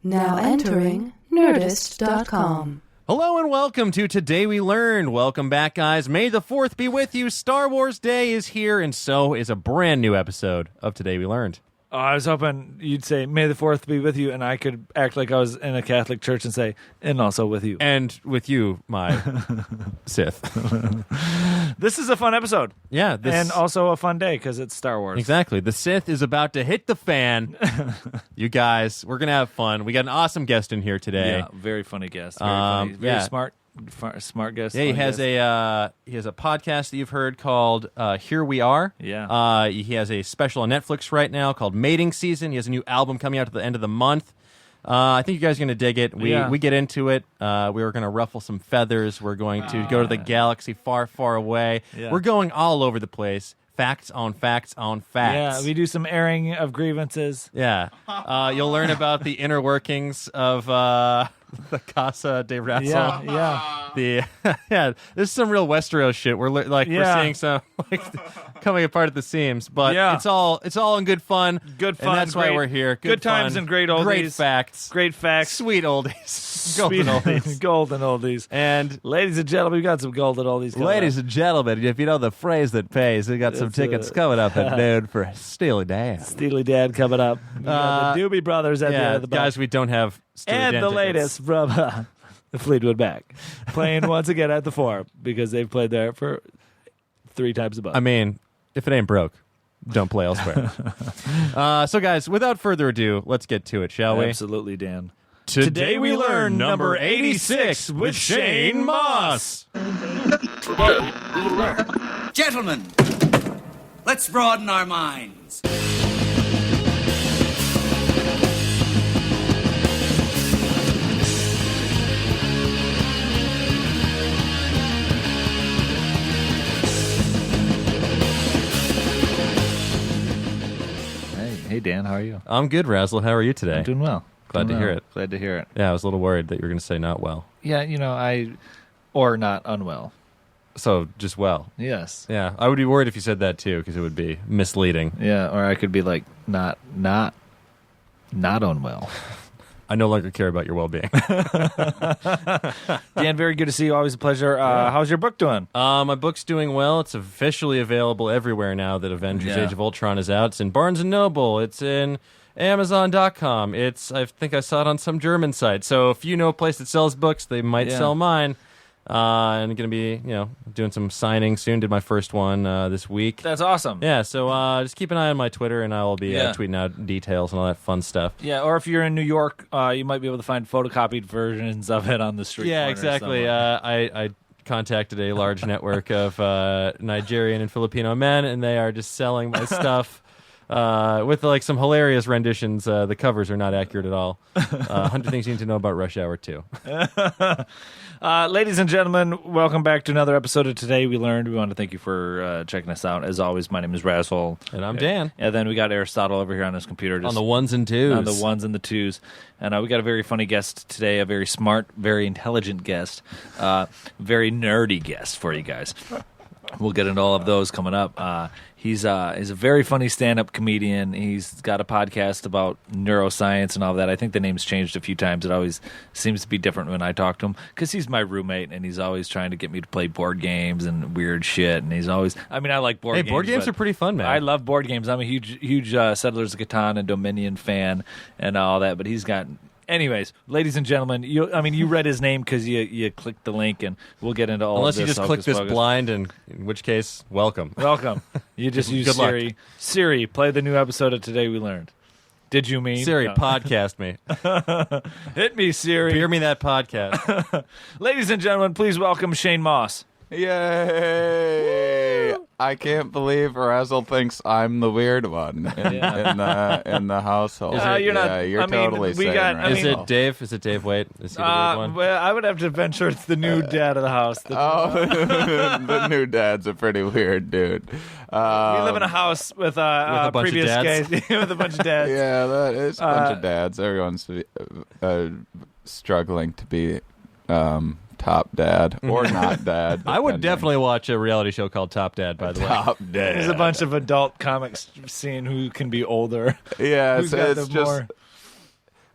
Now entering Nerdist.com. Hello and welcome to Today We Learned. Welcome back, guys. May the 4th be with you. Star Wars Day is here, and so is a brand new episode of Today We Learned. Oh, I was hoping you'd say, May the 4th be with you, and I could act like I was in a Catholic church and say, and also with you. And with you, my Sith. This is a fun episode. Yeah. And also a fun day, because it's Star Wars. Exactly. The Sith is about to hit the fan. You guys, we're going to have fun. We got an awesome guest in here today. Yeah, very funny guest. Very funny. Very smart guest. Yeah, he has a podcast that you've heard called Here We Are. Yeah. He has a special on Netflix right now called Mating Season. He has a new album coming out at the end of the month. I think you guys are going to dig it. We get into it. We were going to ruffle some feathers. We're going to go to the galaxy far, far away. Yeah. We're going all over the place. Facts on facts on facts. Yeah, we do some airing of grievances. Yeah. You'll learn about the inner workings of the Casa de Razzle. Yeah. There's some real Westeros shit. We're seeing some coming apart at the seams, but it's all in good fun. Good fun. And that's why we're here. Good times and great oldies. Great facts. Sweet oldies. Golden oldies. Golden oldies. And ladies and gentlemen, we got some golden oldies coming ladies and gentlemen, if you know the phrase that pays, we got some tickets coming up at noon for Steely Dan. Steely Dan coming up. We got the Doobie Brothers at the end of the bus. Guys, we don't have Steely and Dan the tickets. latest from the Fleetwood Mac, playing once again at the Forum, because they've played there for 3 times a month. I mean, if it ain't broke, don't play elsewhere. So, guys, without further ado, let's get to it, shall we? Absolutely, Dan. Today we learn number 86 with Shane Mauss. Today we learn. Gentlemen, let's broaden our minds. Hey, Dan, how are you? I'm good, Razzle. How are you today? I'm doing well. Glad to hear it. Glad to hear it. Yeah, I was a little worried that you were going to say not well. Yeah, or not unwell. So, just well. Yes. Yeah, I would be worried if you said that, too, because it would be misleading. Yeah, or I could be like, not unwell. I no longer care about your well-being. Dan, very good to see you. Always a pleasure. How's your book doing? My book's doing well. It's officially available everywhere now that Avengers Age of Ultron is out. It's in Barnes & Noble. It's in Amazon.com. I think I saw it on some German site. So if you know a place that sells books, they might sell mine. And going to be, doing some signings soon. Did my first one this week. That's awesome. Yeah, so just keep an eye on my Twitter, and I will be tweeting out details and all that fun stuff. Yeah, or if you're in New York, you might be able to find photocopied versions of it on the street. Yeah, exactly. I contacted a large network of Nigerian and Filipino men, and they are just selling my stuff. With some hilarious renditions. The covers are not accurate at all. 100 Things You Need to Know About Rush Hour 2. Ladies and gentlemen, welcome back to another episode of Today We Learned. We want to thank you for checking us out. As always, my name is Razzle. And I'm Dan. And then we got Aristotle over here on his computer. On the ones and twos. On the ones and the twos. And we got a very funny guest today, a very smart, very intelligent guest, very nerdy guest for you guys. We'll get into all of those coming up. He's a very funny stand-up comedian. He's got a podcast about neuroscience and all of that. I think the name's changed a few times. It always seems to be different when I talk to him because he's my roommate, and he's always trying to get me to play board games and weird shit. And he's always – I mean, I like board games. Hey, board games are pretty fun, man. I love board games. I'm a huge Settlers of Catan and Dominion fan and all that, but he's got – anyways, ladies and gentlemen, you read his name because you clicked the link, and we'll get into all Unless of this. Unless you just click this blind, in which case, welcome. Welcome. You just use Siri. Luck. Siri, play the new episode of Today We Learned. Did you mean? Siri, podcast me. Hit me, Siri. Hear me that podcast. Ladies and gentlemen, please welcome Shane Mauss. Yay! Woo! I can't believe Razzle thinks I'm the weird one in the household. You're not. You're totally saying right. Is it Dave? Is it Dave Waite? Is he the weird one? Well, I would have to venture it's the new dad of the house. The new dad's a pretty weird dude. We live in a house with a bunch previous of dads. guy with a bunch of dads. Yeah, that is a bunch of dads. Everyone's struggling to be top dad or not dad. I would definitely watch a reality show called Top Dad, by the way. Top dad. There's a bunch of adult comics seeing who can be older. Yeah, Who's got the more...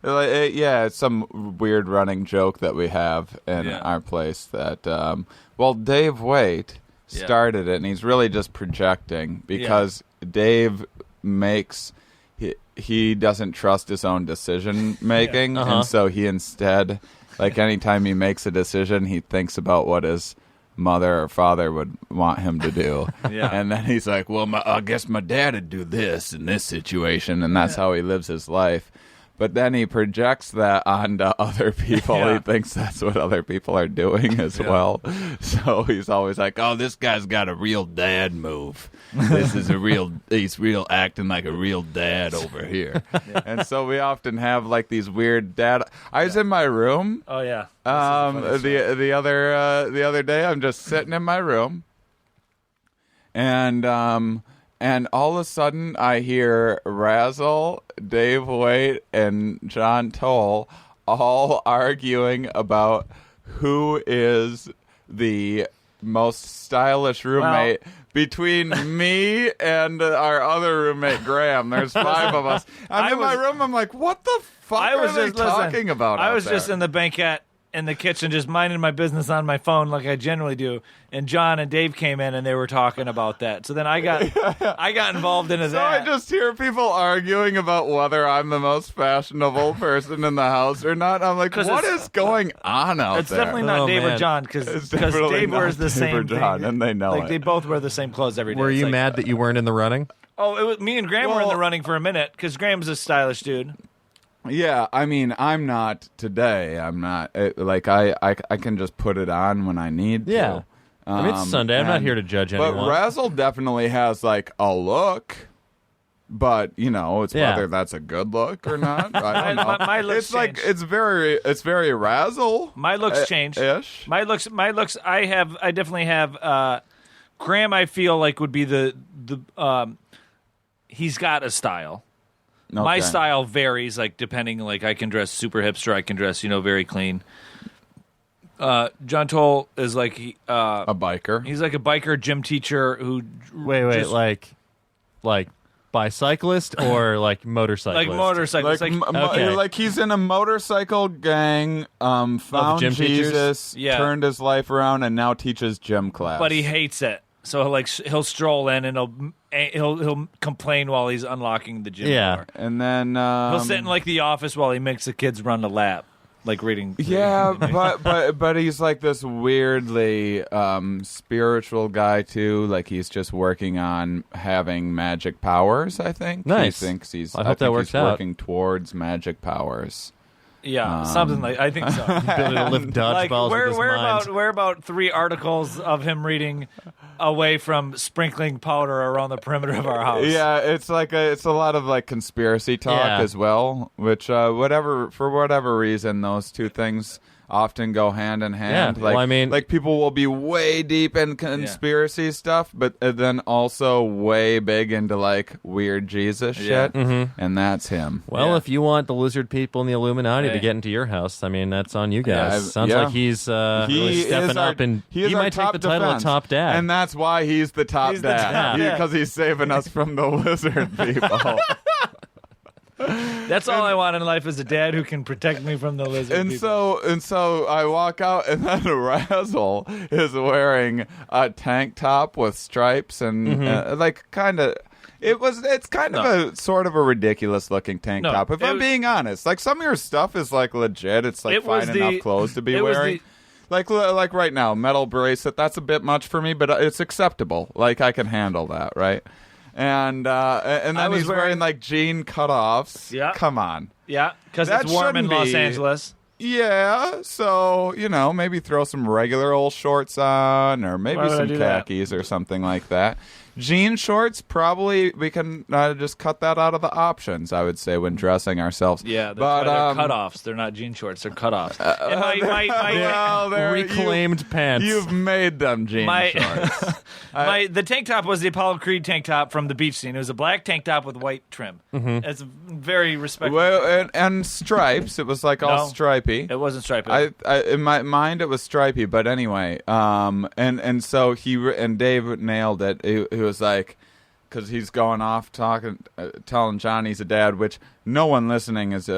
It's some weird running joke that we have in our place that, Dave Waite started it, and he's really just projecting because Dave makes... He doesn't trust his own decision making, and so he instead, like anytime he makes a decision, he thinks about what his mother or father would want him to do. And then he's like, well, I guess my dad would do this in this situation, and that's how he lives his life. But then he projects that onto other people. He thinks that's what other people are doing as well. So he's always like, oh, this guy's got a real dad move. He's real acting like a real dad over here. And so we often have like these weird dad. I was in my room. Oh, yeah. The other day, I'm just sitting in my room. And all of a sudden, I hear Razzle, Dave Waite, and John Toll all arguing about who is the most stylish roommate between me and our other roommate, Graham. There's 5 of us. I'm in my room. I'm like, what the fuck are they talking about? I was just in the banquette in the kitchen just minding my business on my phone like I generally do, and John and Dave came in and they were talking about that. So then I got involved into that. So I just hear people arguing about whether I'm the most fashionable person in the house or not. I'm like, what is going on out there? It's definitely not Dave or John because Dave wears the same thing. And they know it. They both wear the same clothes every day. Were you mad that you weren't in the running? Oh, it was me and Graham were in the running for a minute because Graham's a stylish dude. Yeah, I mean, I'm not today. I'm not I can just put it on when I need to. Yeah, I mean, it's Sunday. I'm not here to judge anyone. But Razzle definitely has like a look, but it's whether that's a good look or not. I don't know. My looks it's it's very Razzle. My looks change. Ish. My looks. I definitely have. Graham, I feel like would be the he's got a style. Okay. My style varies, like depending. Like I can dress super hipster, I can dress very clean. John Toll is like a biker. He's like a biker gym teacher who like bicyclist or like motorcyclist. Like motorcyclist, like he's in a motorcycle gang. Found Jesus, turned his life around, and now teaches gym class. But he hates it. So like he'll stroll in and he'll complain while he's unlocking the gym door. And then he'll sit in like the office while he makes the kids run the lap, like reading. Yeah, but he's like this weirdly spiritual guy too. Like he's just working on having magic powers. I think. Nice. He thinks I hope that works out. Working towards magic powers. Yeah, something like I think so. Ability to lift dodgeballs with his mind. We're about 3 articles of him reading away from sprinkling powder around the perimeter of our house. Yeah, it's a lot of like conspiracy talk as well, which for whatever reason those two things often go hand in hand. Yeah, well, I mean, like people will be way deep in conspiracy stuff, but then also way big into like weird Jesus shit, and that's him. Well, if you want the lizard people and the Illuminati to get into your house, I mean, that's on you guys. Sounds like he's really stepping up, and he might take the title of top dad, and that's why he's the top dad because he's saving us from the lizard people. That's all I want in life is a dad who can protect me from the lizard people. So I walk out, and then Razzle is wearing a tank top with stripes and like kind of. It's kind of a sort of a ridiculous looking tank top. If I'm being honest, like some of your stuff is like legit. It's like fine enough clothes to be wearing. Like right now, metal bracelet. That's a bit much for me, but it's acceptable. Like I can handle that, right? And then he's wearing like jean cutoffs. Yeah, come on. Yeah, because it's warm in Los Angeles. Yeah, so maybe throw some regular old shorts on, or maybe some khakis or something like that. Jean shorts, probably we can just cut that out of the options, I would say, when dressing ourselves. Yeah, they're cutoffs. They're not jean shorts. They're cutoffs. Reclaimed pants. You've made them jean shorts. The tank top was the Apollo Creed tank top from the beach scene. It was a black tank top with white trim. It's very respectful. Well, and stripes. It was like all stripy. It wasn't stripy. In my mind, it was stripy. But anyway, and so Dave nailed it. He was like, because he's going off telling John he's a dad, which no one listening is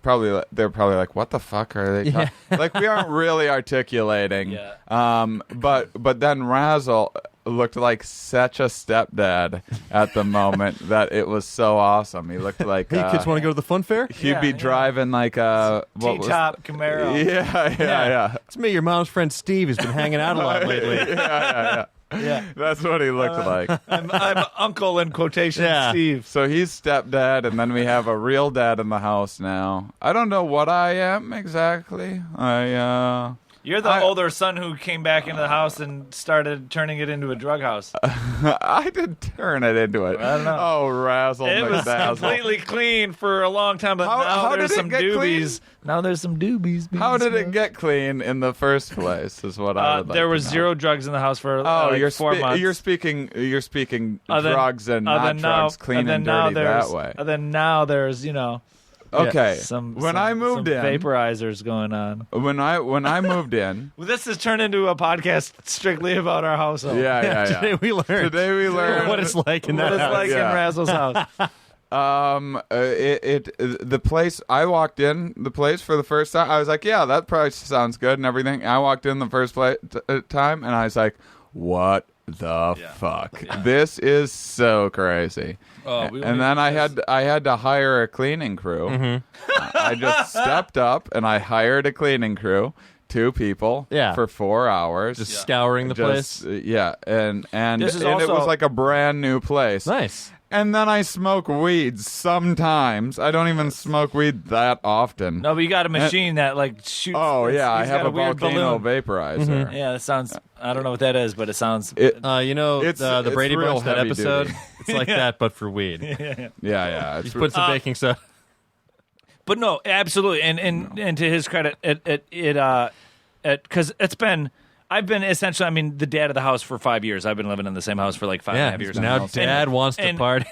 probably, they're probably like, what the fuck are they talking? Like, we aren't really articulating. But then Razzle looked like such a stepdad at the moment that it was so awesome. He looked like hey, kids want to go to the fun fair? He'd be driving like a T-top Camaro. Yeah. It's me, your mom's friend Steve, who's been hanging out a lot lately. Yeah. That's what he looked like. I'm uncle in quotation, Steve. So he's stepdad, and then we have a real dad in the house now. I don't know what I am exactly. You're the older son who came back into the house and started turning it into a drug house. I didn't turn it into it. I don't know. Oh, Razzle. It was completely clean for a long time, but now there's some doobies. Now there's some doobies. How did it get clean in the first place? Is what I would like there was to know. 0 drugs in the house for you're 4 months. You're speaking drugs and not drugs, clean and dirty that way. And then now there's Okay. When I moved in, vaporizers going on. When I moved in, well, this has turned into a podcast strictly about our household. Yeah. Today we learned what it's like in that house. In Razzle's house. The place I walked in, the place for the first time, I was like, yeah, that probably sounds good and everything. I walked in the first time, and I was like, what the fuck? This is so crazy. And then I had to hire a cleaning crew. I just stepped up and I hired a cleaning crew, 2 people for 4 hours, just scouring the place. And it was like a brand new place. Nice. And then I smoke weed sometimes. I don't even smoke weed that often. No, but you got a machine that like shoots. Oh yeah, I have a volcano balloon. vaporizer. Yeah, that sounds. I don't know what that is, but it sounds. The Brady Bunch, that episode. Duty. It's like that, but for weed. Yeah. You put some baking soda. But no, absolutely, and to his credit, because it's been. I've been essentially, the dad of the house for 5 years. I've been living in the same house for like 5.5 years. Now Dad wants to party.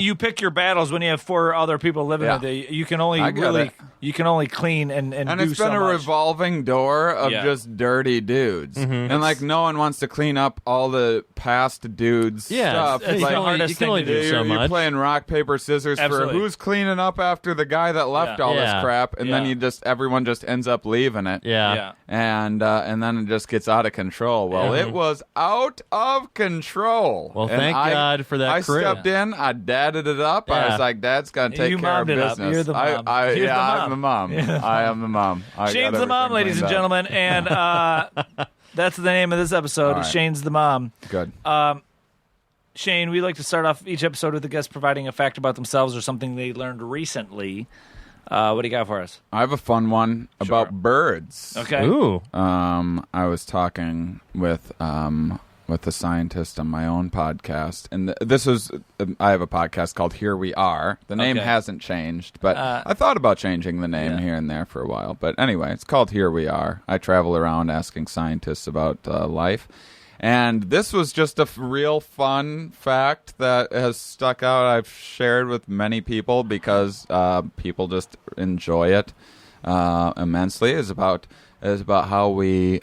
You pick your battles when you have 4 other people living with you. You can only clean and do so much. And it's been a revolving door of just dirty dudes. And like no one wants to clean up all the past dudes stuff. It's like, the hardest thing to do so much. You're playing rock, paper, scissors for who's cleaning up after the guy that left all this crap, and then everyone just ends up leaving it. And then it just gets out of control. Well, it was out of control. Well, thank God for that crew. I stepped in, I dadded it up. I was like, Dad's got to take care of business. You're the mom. I'm the mom. I am the mom. Shane's the mom, ladies and gentlemen, and that's the name of this episode. Right. Shane's the mom. Good. Shane, we like to start off each episode with the guest providing a fact about themselves or something they learned recently. What do you got for us? I have a fun one about birds. Okay. Ooh. I was talking with a scientist on my own podcast, and I have a podcast called Here We Are. The name hasn't changed, but I thought about changing the name here and there for a while. But anyway, it's called Here We Are. I travel around asking scientists about life. And this was just a real fun fact that has stuck out. I've shared with many people because people just enjoy it immensely. It's about how we.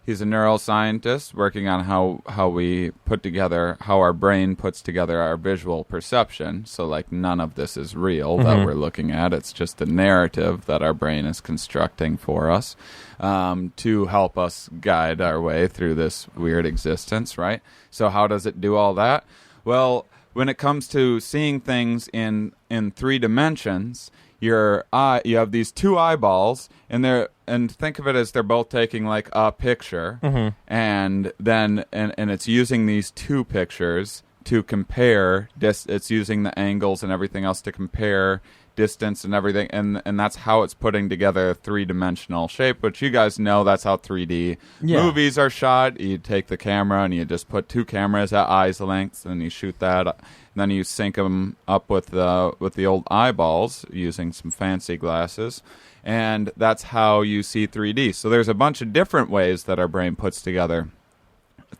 He's a neuroscientist working on how we put together, how our brain puts together our visual perception. So like none of this is real that we're looking at. It's just a narrative that our brain is constructing for us to help us guide our way through this weird existence, right? So how does it do all that? Well, when it comes to seeing things in 3 dimensions, you have these 2 eyeballs, and think of it as they're both taking like a picture, and then and it's using these 2 pictures to compare. It's using the angles and everything else to compare distance and everything, and that's how it's putting together a 3-dimensional shape, which you guys know that's how 3D movies are shot. You take the camera and you just put 2 cameras at eyes length, and you shoot that, and then you sync them up with the old eyeballs using some fancy glasses, and that's how you see 3D. So there's a bunch of different ways that our brain puts together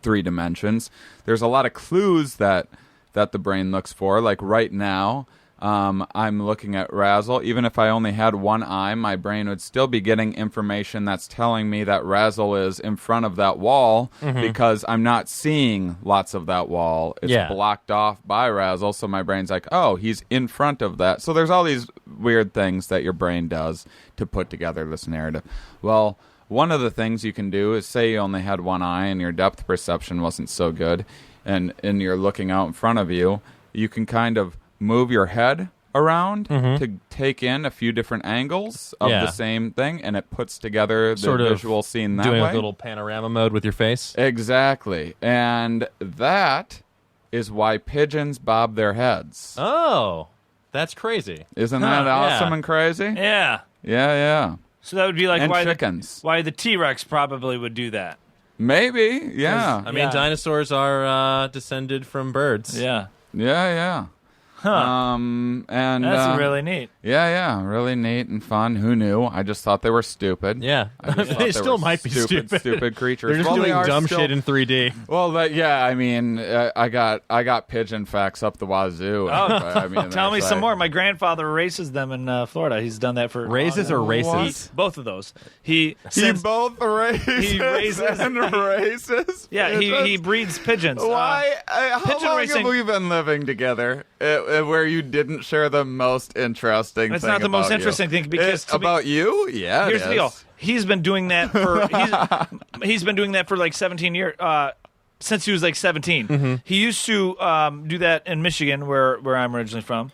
3 dimensions. There's a lot of clues that the brain looks for, like right now. I'm looking at Razzle. Even if I only had one eye, my brain would still be getting information that's telling me that Razzle is in front of that wall because I'm not seeing lots of that wall. It's blocked off by Razzle, so my brain's like, oh, he's in front of that. So there's all these weird things that your brain does to put together this narrative. Well, one of the things you can do is say you only had one eye and your depth perception wasn't so good, and you're looking out in front of you, you can kind of move your head around to take in a few different angles of the same thing, and it puts together the sort of visual scene that doing way. a little panorama mode with your face. Exactly. And that is why pigeons bob their heads. Oh, that's crazy. Isn't that awesome and crazy? Yeah. Yeah. So that would be like And why chickens. why the T-Rex probably would do that. Maybe, yeah. I mean, dinosaurs are descended from birds. Yeah. Yeah. Huh. And That's really neat. Yeah, really neat and fun. Who knew? I just thought they were stupid. Yeah. I just thought They were still might be stupid. Stupid creatures. They're just Well, they doing are dumb still- shit in 3D. Well, I mean, I got pigeon facts up the wazoo. I mean, Tell me there's, some more. My grandfather races them in Florida. He's done that for Raises or races? both of those. He both races. he raises and races. Yeah, he breeds pigeons. Why? How pigeon long racing- have we been living together where you didn't share the most interesting It's thing not the most about you? interesting thing because to me- about you? Yeah, Here's it the deal. is. He's been doing that for he's been doing that for like 17 years. Since he was like 17. He used to do that in Michigan, where I'm originally from.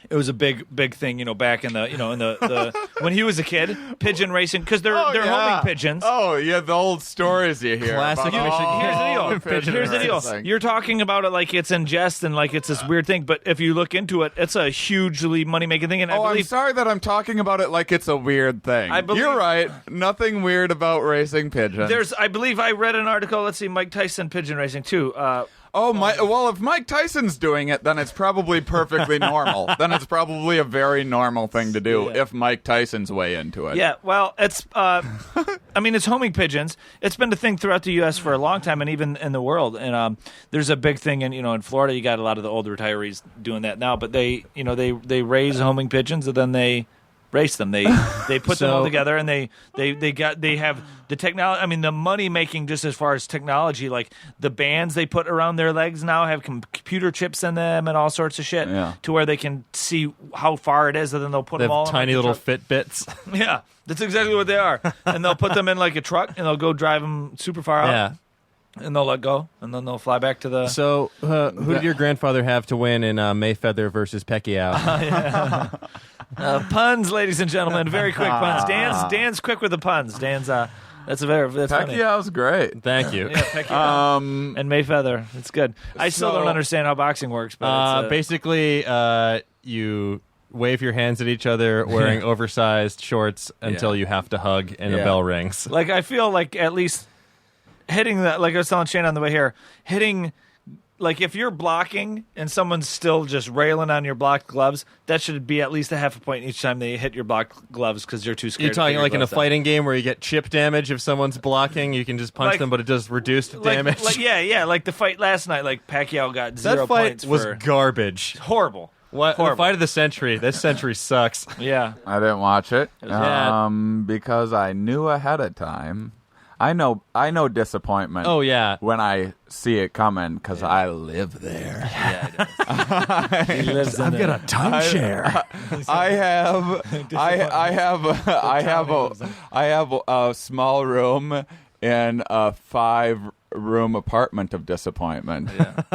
It was a big thing, back in the when he was a kid, pigeon racing, because they're homing pigeons. Oh, yeah, the old stories you hear. Classic about Michigan. Here's the deal. racing. You're talking about it like it's in jest and like it's this weird thing, but if you look into it, it's a hugely money-making thing. And I I'm believe sorry that I'm talking about it like it's a weird thing. I believe- You're right. Nothing weird about racing pigeons. I believe I read an article. Let's see, Mike Tyson pigeon racing too. Well, if Mike Tyson's doing it, then it's probably perfectly normal. Then it's probably a very normal thing to do if Mike Tyson's way into it. Yeah, well, it's it's homing pigeons. It's been a thing throughout the U.S. for a long time, and even in the world. And there's a big thing in Florida. You got a lot of the old retirees doing that now, but they raise homing pigeons and then they race them. They put them all together, and they have the technology. I mean, the money making just as far as technology, like the bands they put around their legs now have computer chips in them and all sorts of shit, to where they can see how far it is, and then they'll put They them all have in tiny like a little truck. Fitbits. Yeah, that's exactly what they are, and they'll put them in like a truck, and they'll go drive them super far out. Yeah. And they'll let go, and then they'll fly back to the. So, who did your grandfather have to win in Mayfeather versus Pacquiao? Puns, ladies and gentlemen, very quick puns. Dan's quick with the puns. Dan's that's funny. Pacquiao's great. Thank you. Yeah, Pacquiao and Mayfeather. It's good. I still don't understand how boxing works, but basically, you wave your hands at each other wearing oversized shorts until you have to hug and the bell rings. like I feel like at least hitting that. Like I was telling Shane on the way here, hitting. Like, if you're blocking and someone's still just railing on your blocked gloves, that should be at least a half a point each time they hit your blocked gloves because you're too scared. You're talking to like in a gloves fighting game where you get chip damage if someone's blocking. You can just punch them, but it does reduced damage. Like the fight last night, like Pacquiao got 0 that fight points was for garbage. horrible. What the fight of the century? This century sucks. Yeah, I didn't watch it bad. because I knew ahead of time. I know disappointment. Oh yeah, when I see it coming because I live there. Yeah, he lives in I've got a timeshare. I have a small room in a 5-room apartment of disappointment. Yeah. It's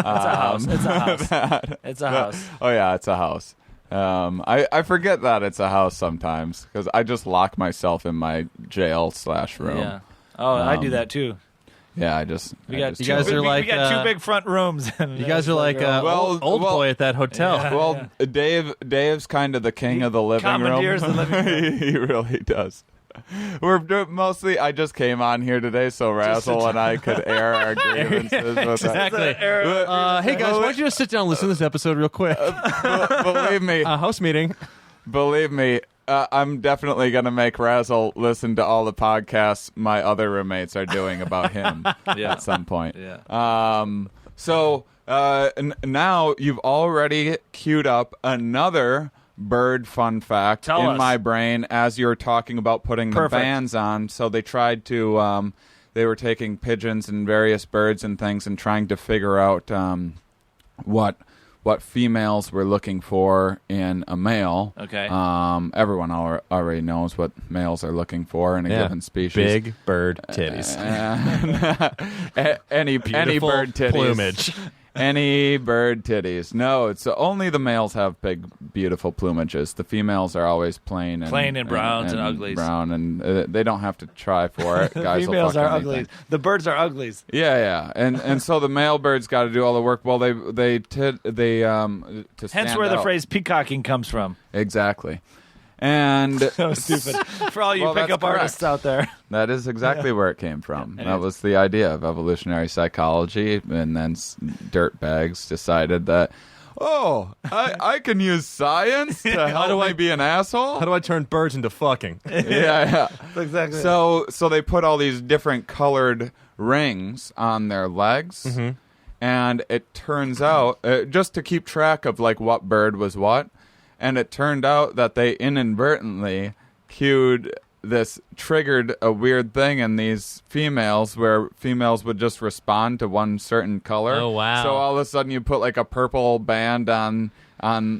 a house. It's a house. Oh yeah, it's a house. I forget that it's a house sometimes because I just lock myself in my jail/room. Yeah. Oh, I do that too. Yeah, We got You guys are like we got 2 big front rooms. You guys are like old boy at that hotel. Yeah. Well, Dave's kind of the king of the living room. Commandeers the living room. He really does. Mostly, I just came on here today so Razzle and I could air our grievances with Exactly. That's the Hey guys, why don't you just sit down and listen to this episode real quick? Believe me, House meeting. Believe me, I'm definitely going to make Razzle listen to all the podcasts my other roommates are doing about him at some point. Yeah. So now you've already queued up another bird fun fact Tell in us. my brain as you're talking about putting the Perfect. bands on. So they tried to, they were taking pigeons and various birds and things and trying to figure out what females were looking for in a male. Okay. Everyone already knows what males are looking for in a given species. Big bird titties. Any Beautiful bird titties. plumage. Any bird titties. No, it's only the males have big, beautiful plumages. The females are always plain and browns and uglies. Brown, and they don't have to try for it. Guys will Females fuck are anything. uglies. The birds are uglies. Yeah, and so the male birds got to do all the work. Well, to Hence stand where the out. phrase peacocking comes from. Exactly. And So stupid. For all you Well, that's pickup artists correct. out there. that is exactly where it came from. That Anyways. was the idea of evolutionary psychology, and then dirtbags decided that, I can use science to help me be an asshole. How do I turn birds into fucking? yeah. Exactly. So they put all these different colored rings on their legs, and it turns out just to keep track of like what bird was what, and it turned out that they inadvertently triggered a weird thing in these females where females would just respond to one certain color. Oh, wow. So all of a sudden you put like a purple band on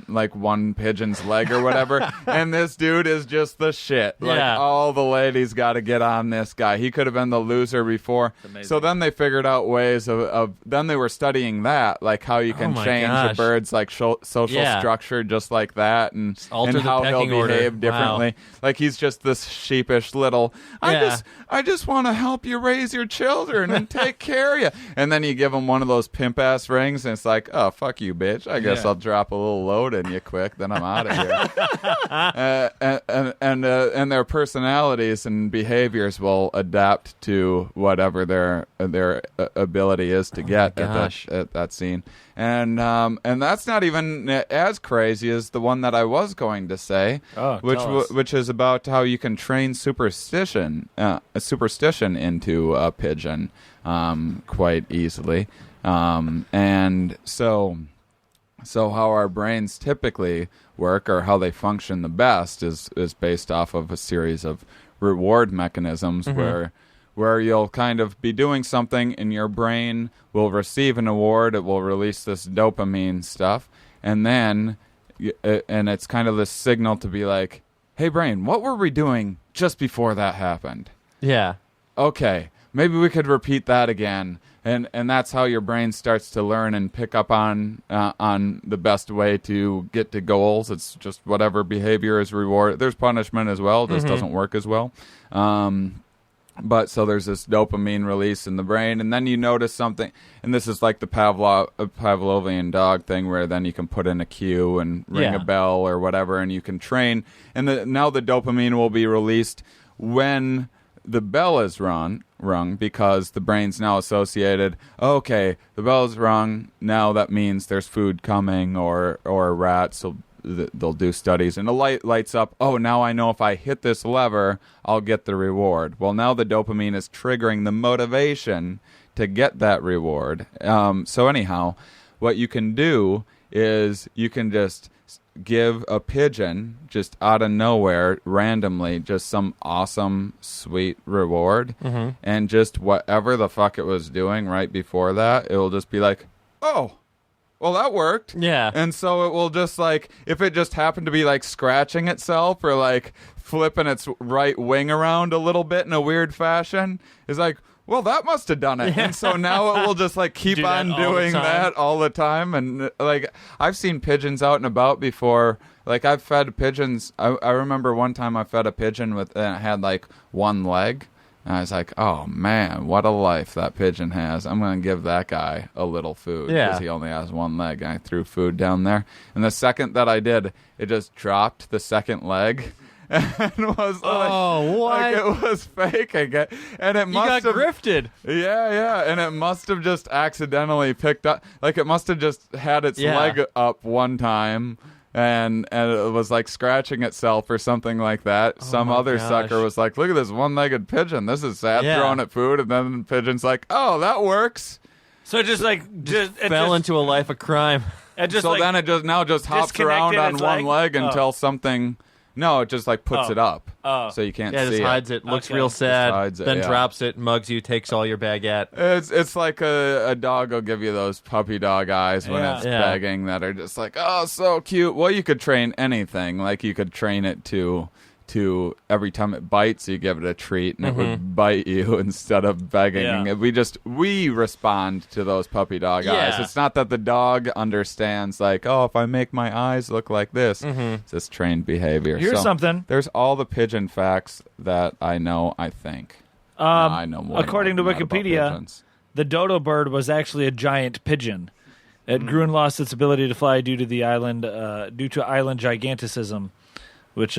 like one pigeon's leg or whatever, and this dude is just the shit. Like Yeah. all the ladies got to get on this guy. He could have been the loser before. amazing. So then they figured out ways of then they were studying that, like how you can my change gosh. a bird's like social Yeah. structure just like that, and alter the how he'll pecking order. behave differently. Like he's just this sheepish little. Yeah. I just want to help you raise your children and take care of you. And then you give him one of those pimp ass rings, and it's like, oh fuck you, bitch. I guess Yeah. I'll drop a little load in you quick, then I'm out of here. And their personalities and behaviors will adapt to whatever their ability is to get at that scene. And that's not even as crazy as the one that I was going to say, Oh, tell us. which is about how you can train superstition into a pigeon quite easily. And so how our brains typically work, or how they function the best, is based off of a series of reward mechanisms where you'll kind of be doing something and your brain will receive an award. It will release this dopamine stuff, and then and it's kind of this signal to be like, hey brain, what were we doing just before that happened? Yeah. Okay, maybe we could repeat that again. And that's how your brain starts to learn and pick up on the best way to get to goals. It's just whatever behavior is rewarded. There's punishment as well. This doesn't work as well. But so there's this dopamine release in the brain, and then you notice something, and this is like the Pavlovian dog thing, where then you can put in a cue and ring a bell or whatever, and you can train. And now the dopamine will be released when the bell is rung, because the brain's now associated, okay, the bell is rung, now that means there's food coming, or rats, so they'll do studies, and the light lights up, oh, now I know if I hit this lever, I'll get the reward. Well, now the dopamine is triggering the motivation to get that reward. So anyhow, what you can do is you can just give a pigeon, just out of nowhere, randomly, just some awesome, sweet reward, and just whatever the fuck it was doing right before that, it will just be like, oh, well, that worked. Yeah. And so it will just, like, if it just happened to be, like, scratching itself or, like, flipping its right wing around a little bit in a weird fashion, is like, well, that must have done it. And so now it will just, like, keep Do on that all the doing time. that all the time. And, like, I've seen pigeons out and about before. Like, I've fed pigeons. I remember one time I fed a pigeon and it had, like, one leg. And I was like, oh, man, what a life that pigeon has. I'm going to give that guy a little food because he only has one leg. And I threw food down there. And the second that I did, it just dropped the second leg. And was like, Oh, what? like it was faking it. And it You must got have grifted. Yeah, and it must have just accidentally picked up, like it must have just had its leg up one time, and it was like scratching itself or something like that. Some my other gosh. sucker was like, look at this one-legged pigeon, this is sad, Yeah. throwing it food, and then the pigeon's like, oh, that works. So it just fell into a life of crime. It just, so like, then it just hops around on its one leg until Oh. something. No, it just like puts it up, so you can't Yeah, see just it. hides it. Looks Okay. real sad. hides it, then yeah. drops it, mugs you, takes all your baguette. It's like a dog will give you those puppy dog eyes when Yeah. it's Yeah. begging that are just like, oh, so cute. Well, you could train anything. Like you could train it to every time it bites, you give it a treat, and it would bite you instead of begging. Yeah. We respond to those puppy dog eyes. Yeah. It's not that the dog understands, like, oh, if I make my eyes look like this, it's just trained behavior. Here's So something. There's all the pigeon facts that I know. I think. No, I know more. According to than that about Wikipedia, pigeons. the dodo bird was actually a giant pigeon. It grew and lost its ability to fly due to island giganticism, which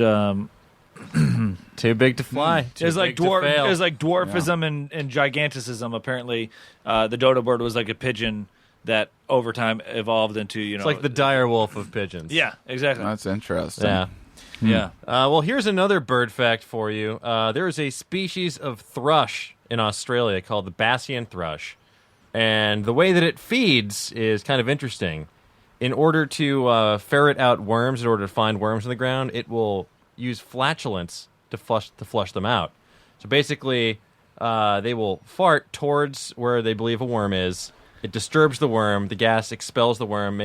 Too big to fly. Too is like big to fail. dwarfism and giganticism. Apparently, the dodo bird was like a pigeon that over time evolved into It's like the dire wolf of pigeons. Yeah, exactly. That's interesting. Yeah. Yeah. Well, here's another bird fact for you. There is a species of thrush in Australia called the Bassian thrush. And the way that it feeds is kind of interesting. In order to ferret out worms, in order to find worms in the ground, it will use flatulence to flush them out. So basically, they will fart towards where they believe a worm is. It disturbs the worm. The gas expels the worm,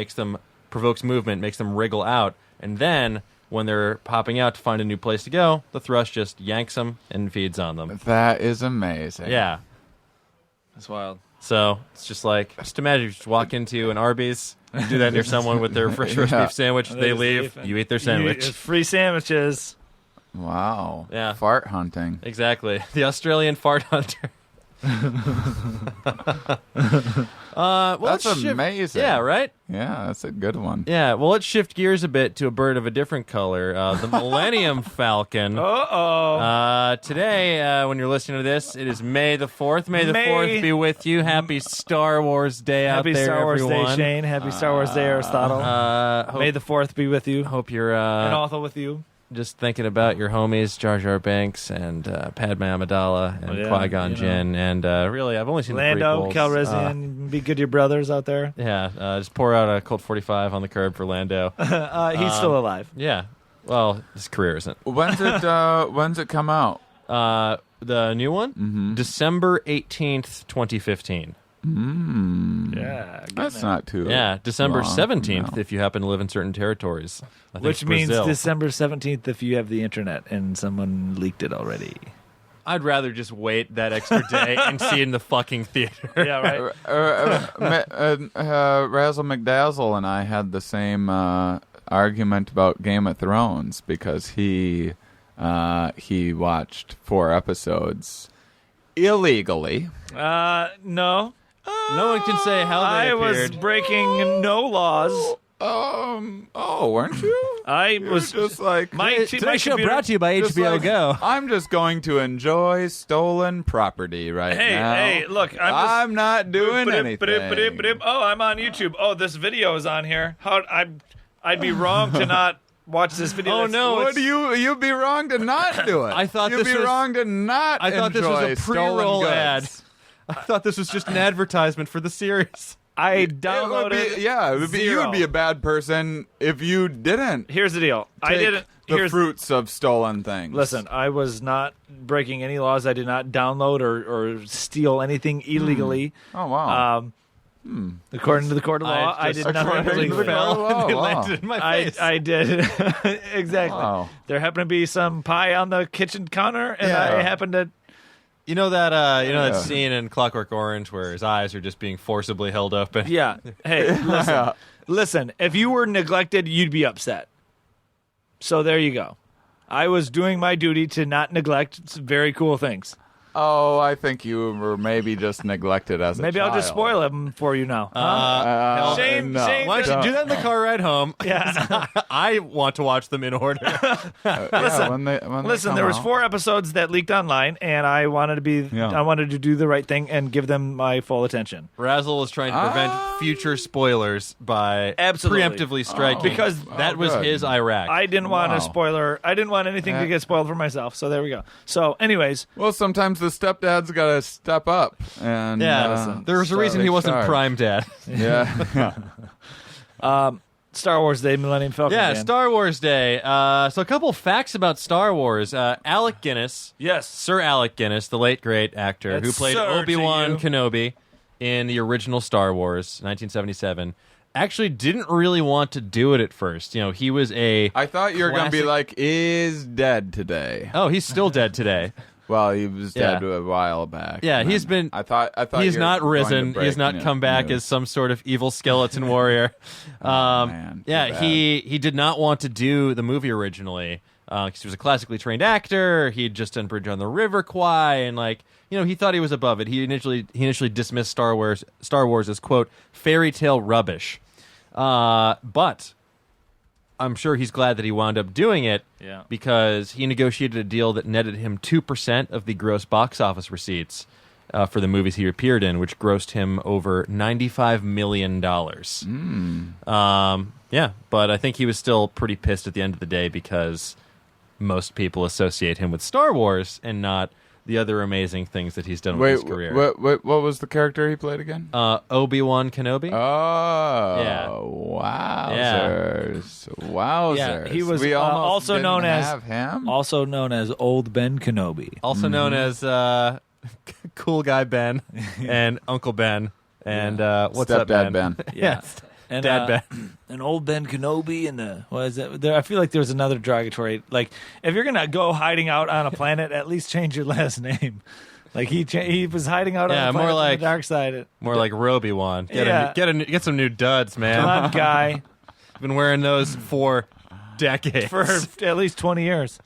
provokes movement, makes them wriggle out. And then, when they're popping out to find a new place to go, the thrush just yanks them and feeds on them. That is amazing. Yeah. That's wild. So it's just imagine you just walk into an Arby's, you do that near someone with their fresh roast beef sandwich, they leave, you eat their sandwich. Free sandwiches. Wow. Yeah. Fart hunting. Exactly. The Australian fart hunter. Well, That's let's shift- amazing. Yeah, right? Yeah, that's a good one. Yeah, well, let's shift gears a bit to a bird of a different color, the Millennium Falcon. Today, when you're listening to this, it is May the 4th. May the 4th be with you. Happy Star Wars Day out Happy there, Star Wars everyone. Day, Shane. Happy Star Wars Day, Aristotle. May the 4th be with you. Hope you're And also with you. just thinking about your homies, Jar Jar Banks and Padme Amidala and yeah, Qui-Gon you know. Jinn. And really, I've only seen Lando, the prequels. Calrissian, be good to your brothers out there. Yeah, just pour out a Colt 45 on the curb for Lando. He's still alive. Yeah. Well, his career isn't. When's it come out? The new one? Mm-hmm. December 18th, 2015. Yeah. That's not too. Yeah, December long. 17th No. if you happen to live in certain territories. I think Which it's means Brazil. December 17th if you have the internet and someone leaked it already. I'd rather just wait that extra day and see it in the fucking theater. Yeah, right. Razzle McDazzle and I had the same argument about Game of Thrones because he watched 4 episodes illegally. No. No one can say how they I was appeared. breaking no laws. Weren't you? I was Just like my Today's show computer- brought to you by just HBO like, Go. I'm just going to enjoy stolen property right now. Hey, look, I'm not doing anything. Oh, I'm on YouTube. Oh, this video is on here. I'd be wrong to not watch this video. Oh, That's- no. What you'd be wrong to not do it. I thought you'd this be was- wrong to not. I thought this was a enjoy stolen pre-roll goods. ad. I thought this was just an advertisement for the series. I It would downloaded. be, yeah, it would be, you zero. would be a bad person if you didn't Here's the deal. I take didn't. the Here's fruits of stolen things. Listen, I was not breaking any laws. I did not download or steal anything illegally. Oh wow. According to the court of law, I did nothing according to the illegally. court of law, and they wow. landed in my face. I did exactly. Wow. There happened to be some pie on the kitchen counter, and Yeah. I happened to. You know that that Yeah. scene in Clockwork Orange where his eyes are just being forcibly held open? Yeah. Hey, listen. If you were neglected, you'd be upset. So there you go. I was doing my duty to not neglect very cool things. Oh, I think you were maybe just neglected as a Maybe I'll just child. spoil them for you now. Shane, no. Shane, Why don't you do that in the car ride home? Yeah. I want to watch them in order. Yeah, when they Listen, come there was out. 4 episodes that leaked online, and I wanted to do the right thing and give them my full attention. Razzle was trying to prevent future spoilers by Absolutely. preemptively striking. Because that was good. his Iraq. I didn't want Wow. a spoiler. I didn't want anything to get spoiled for myself. So there we go. So, anyways, Well, sometimes the stepdad's got to step up. And there was a reason he wasn't prime dad. Yeah. Star Wars Day, Millennium Falcon. Yeah, Dan. Star Wars Day. So a couple of facts about Star Wars. Alec Guinness. Yes. Sir Alec Guinness, the late great actor That's who played Sir to Obi-Wan you. Kenobi in the original Star Wars, 1977, actually didn't really want to do it at first. He was I thought you were going to be like, is dead today. Oh, he's still dead today. Well, he was dead a while back. Yeah, he's been. I thought he's you were not going risen. to He's not break come back news. as some sort of evil skeleton warrior. Man, yeah, too bad. he did not want to do the movie originally because he was a classically trained actor. He'd just done Bridge on the River Kwai, and he thought he was above it. He initially dismissed Star Wars as, quote, fairy tale rubbish. But I'm sure he's glad that he wound up doing it because he negotiated a deal that netted him 2% of the gross box office receipts for the movies he appeared in, which grossed him over $95 million. But I think he was still pretty pissed at the end of the day because most people associate him with Star Wars and not the other amazing things that he's done with his career. What was the character he played again? Obi-Wan Kenobi. Wowzers. Yeah, he was we almost also didn't known as have him? also known as Old Ben Kenobi. Also known as Cool Guy Ben and Uncle Ben and what's up, Stepdad Ben? Ben. Yes. And, Dad Ben. and Old Ben Kenobi and what is it? I feel like there's another derogatory. Like if you're gonna go hiding out on a planet, at least change your last name. Like he was hiding out on the planet more on like the dark side. More like Roby-Wan. Get some new duds, man. Come on, guy. I've been wearing those for decades. For at least 20 years.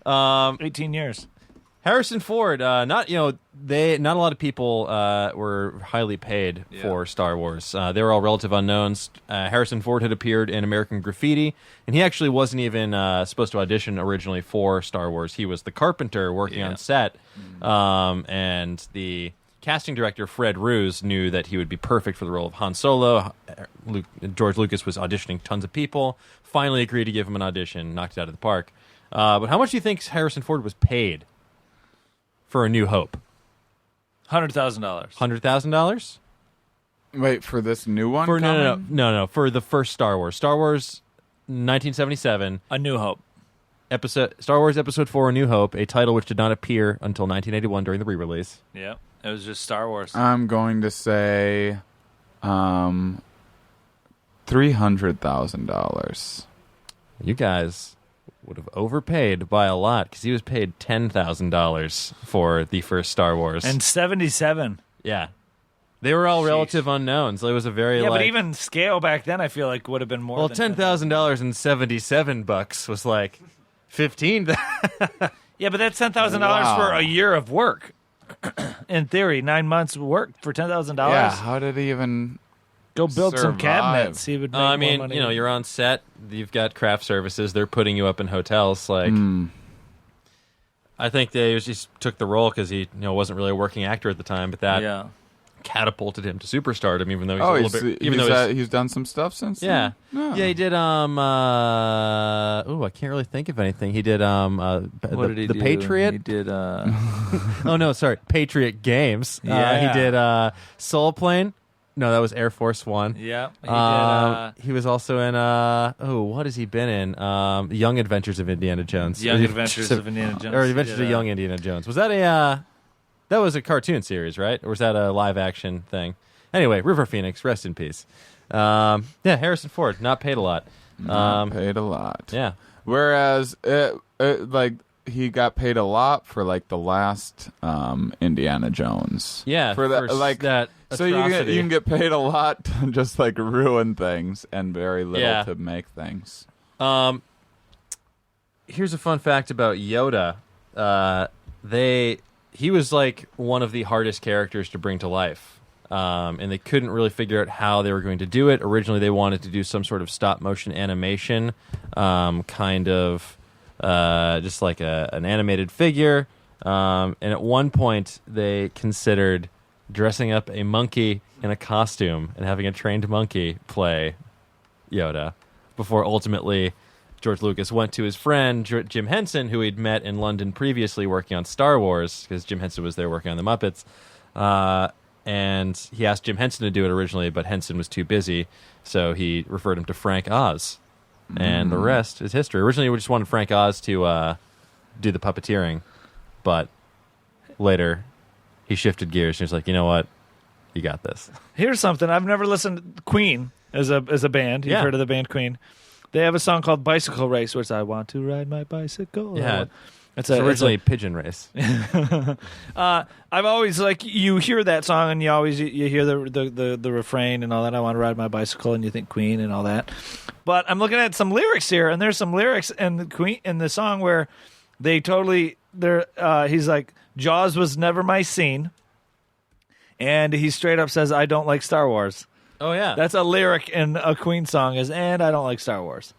18 years. Harrison Ford, not a lot of people were highly paid for Star Wars. They were all relative unknowns. Harrison Ford had appeared in American Graffiti, and he actually wasn't even supposed to audition originally for Star Wars. He was the carpenter working on set, and the casting director, Fred Roos, knew that he would be perfect for the role of Han Solo. George Lucas was auditioning tons of people, finally agreed to give him an audition, knocked it out of the park. But how much do you think Harrison Ford was paid for A New Hope? $100,000. $100,000? Wait, for this new one? No. For the first Star Wars. Star Wars 1977. A New Hope. Star Wars Episode 4, A New Hope, a title which did not appear until 1981 during the re-release. Yeah, it was just Star Wars. I'm going to say $300,000. You guys would have overpaid by a lot because he was paid $10,000 for the first Star Wars. And 77. Yeah. They were all relative unknowns. It was a very but even scale back then I feel like would have been more well, than $10,000 and $77 was like 15. Yeah, but that's $10,000 for a year of work. In theory, 9 months of work for $10,000. Yeah, how did he even go build some survive? cabinets? He would make I more mean, money. you're on set. You've got craft services. They're putting you up in hotels. Like, I think they just took the role because he wasn't really a working actor at the time, but that catapulted him to superstardom. Even though he's done some stuff since. Yeah, then? Yeah, he did. I can't really think of anything. He did. What did he do? Patriot. He did. Oh no, sorry, Patriot Games. Yeah. He did Soul Plane. No, that was Air Force One. Yeah, he did. He was also in. What has he been in? Young Adventures of Indiana Jones. Young Adventures of Indiana Jones. Or Adventures of Young Indiana Jones. Was that a? That was a cartoon series, right? Or was that a live action thing? Anyway, River Phoenix, rest in peace. Harrison Ford, not paid a lot. Paid a lot. Yeah. Whereas, he got paid a lot for like the last Indiana Jones. Yeah, for that, that. So you can get paid a lot to just like ruin things and very little to make things. Here's a fun fact about Yoda. He was like one of the hardest characters to bring to life. And they couldn't really figure out how they were going to do it. Originally, they wanted to do some sort of stop-motion animation, kind of just like an animated figure. And at one point, they considered dressing up a monkey in a costume and having a trained monkey play Yoda before ultimately George Lucas went to his friend Jim Henson, who he'd met in London previously working on Star Wars, because Jim Henson was there working on the Muppets. And he asked Jim Henson to do it originally, but Henson was too busy, so he referred him to Frank Oz. And the rest is history. Originally, we just wanted Frank Oz to do the puppeteering, but later he shifted gears and he was like, you know what? You got this. Here's something. I've never listened to Queen as a band. You've heard of the band Queen. They have a song called Bicycle Race, where it's I want to ride my bicycle. Yeah. It's originally Pigeon Race. I've always, like, you hear that song and you hear the refrain and all that. I want to ride my bicycle, and you think Queen and all that. But I'm looking at some lyrics here, and there's some lyrics in the Queen in the song where they he's like, Jaws was never my scene, and he straight up says, I don't like Star Wars. Oh yeah, that's a lyric in a Queen song, and I don't like Star Wars.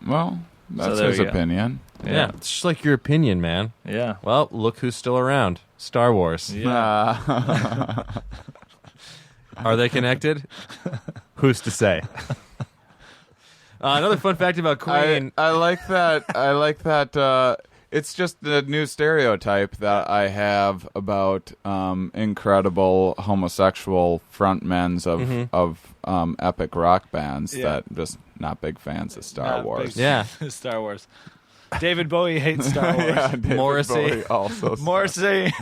Well, that's his opinion. Yeah, it's just like your opinion, man. Yeah. Well, look who's still around. Star Wars. Yeah. Are they connected? Who's to say? Another fun fact about Queen. I like that. It's just the new stereotype that I have about incredible homosexual frontmen of epic rock bands that just not big fans of Star Wars. Star Wars. David Bowie hates Star Wars. Yeah, Morrissey Bowie also. Morrissey,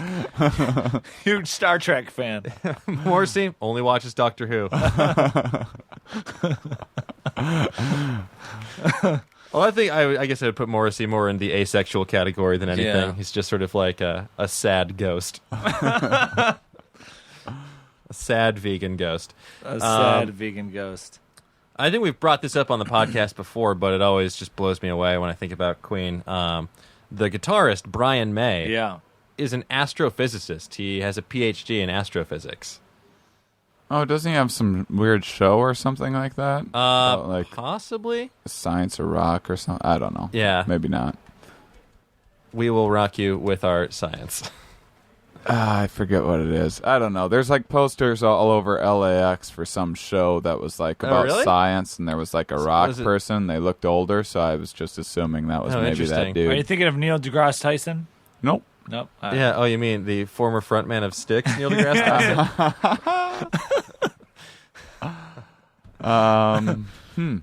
huge Star Trek fan. Morrissey only watches Doctor Who. Well, I guess I would put Morrissey more in the asexual category than anything. Yeah. He's just sort of like a sad ghost. A sad vegan ghost. A sad vegan ghost. I think we've brought this up on the podcast before, but it always just blows me away when I think about Queen. The guitarist, Brian May, is an astrophysicist. He has a PhD in astrophysics. Oh, doesn't he have some weird show or something like that? Like possibly Science or Rock or something. I don't know. Yeah, maybe not. We will rock you with our science. I forget what it is. I don't know. There's like posters all over LAX for some show that was like about science, and there was like a rock person. They looked older, so I was just assuming that was maybe that dude. Are you thinking of Neil deGrasse Tyson? Nope. Nope. Yeah. Oh, you mean the former frontman of Styx, Neil deGrasse Tyson?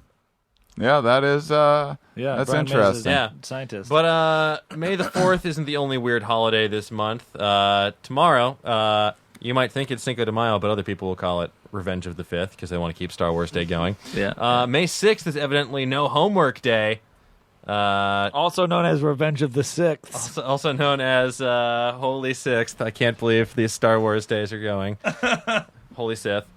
Yeah, that is. That's Brian interesting. Yeah, scientist. But May the 4th isn't the only weird holiday this month. Tomorrow, you might think it's Cinco de Mayo, but other people will call it Revenge of the 5th because they want to keep Star Wars Day going. Yeah. May 6th is evidently No Homework Day. Also known as Revenge of the 6th. Also known as Holy Sixth. I can't believe these Star Wars days are going. Holy Sith.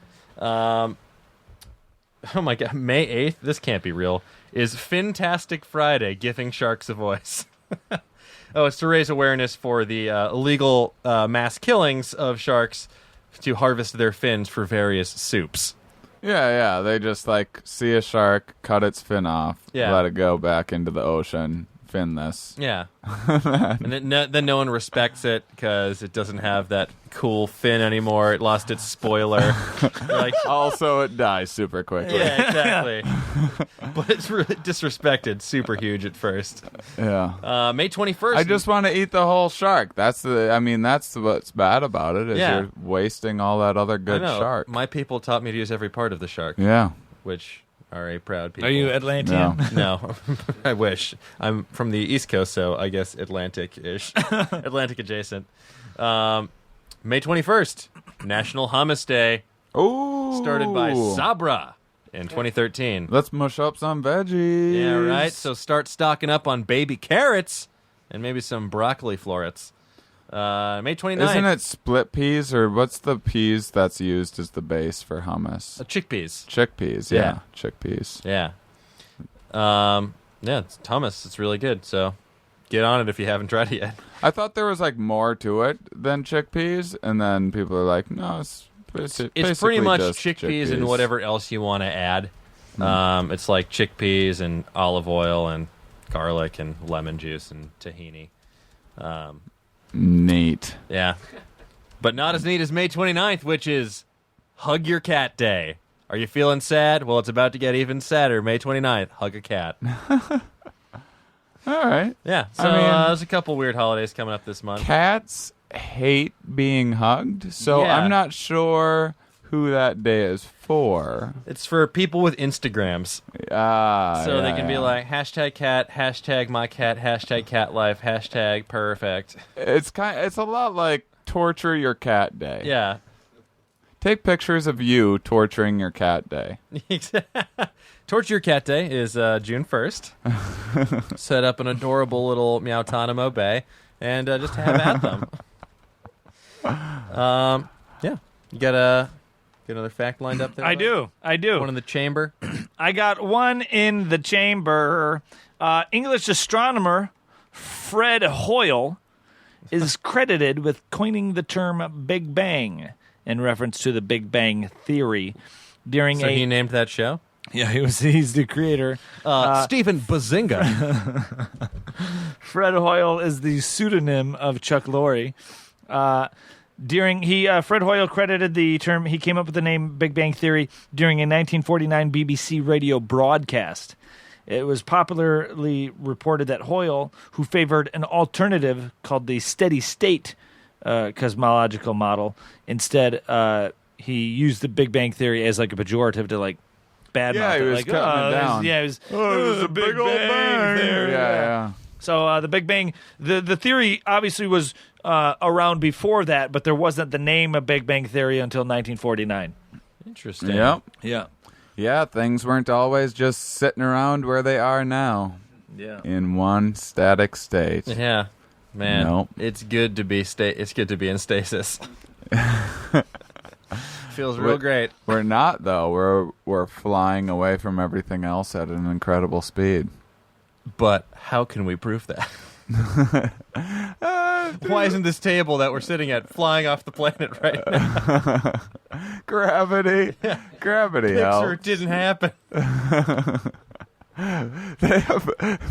Oh my god, May 8th? This can't be real. Is Fintastic Friday, giving sharks a voice. It's to raise awareness for the illegal mass killings of sharks to harvest their fins for various soups. Yeah. They just like see a shark, cut its fin off, let it go back into the ocean, fin this. Yeah. And then no one respects it because it doesn't have that cool fin anymore. It lost its spoiler. Also, it dies super quickly. Yeah, exactly. But it's really disrespected. Super huge at first. Yeah. May 21st. I just want to eat the whole shark. That's what's bad about it is you're wasting all that other good shark. My people taught me to use every part of the shark. Yeah. Which are a proud people. Are you Atlantean? No. I wish. I'm from the East Coast, so I guess Atlantic-ish. Atlantic adjacent. May 21st, National Hummus Day. Oh, started by Sabra in 2013. Let's mush up some veggies. Yeah, right. So start stocking up on baby carrots and maybe some broccoli florets. May 29th. Isn't it split peas, or what's the peas that's used as the base for hummus? Chickpeas. Chickpeas, yeah. Chickpeas. Yeah. It's hummus. It's really good. So get on it if you haven't tried it yet. I thought there was like more to it than chickpeas, and then people are like, no, it's pretty much chickpeas and whatever else you want to add. It's like chickpeas and olive oil and garlic and lemon juice and tahini. Neat. Yeah. But not as neat as May 29th, which is Hug Your Cat Day. Are you feeling sad? Well, it's about to get even sadder. May 29th, hug a cat. All right. Yeah, so there's a couple weird holidays coming up this month. Cats hate being hugged, so Yeah. I'm not sure who that day is for. It's for people with Instagrams. So they can be like, hashtag cat, hashtag my cat, hashtag cat life, hashtag perfect. It's a lot like torture your cat day. Yeah. Take pictures of you torturing your cat day. Torture Your Cat Day is June 1st. Set up an adorable little Meowtonimo bay and just have at them. Yeah. You got another fact lined up there? I do. One in the chamber? I got one in the chamber. English astronomer Fred Hoyle is credited with coining the term Big Bang in reference to the Big Bang Theory. So he named that show? Yeah, he's the creator. Stephen Bazinga. Fred Hoyle is the pseudonym of Chuck Lorre. Fred Hoyle credited the term. He came up with the name Big Bang Theory during a 1949 BBC radio broadcast. It was popularly reported that Hoyle, who favored an alternative called the steady state cosmological model, instead he used the Big Bang Theory as like a pejorative to like badmouth it. Yeah, he was cutting it down. It was a big old bang theory. Yeah. So the Big Bang, the theory obviously was around before that, but there wasn't the name of Big Bang Theory until 1949. Interesting. Yep. Yeah. Yeah, things weren't always just sitting around where they are now. Yeah. In one static state. Yeah. Man, Nope. it's good to be in stasis. Feels real great. We're not, though. We're flying away from everything else at an incredible speed. But how can we prove that? Why isn't this table that we're sitting at flying off the planet right now? Gravity. Gravity Pixar, helps. it didn't happen. They have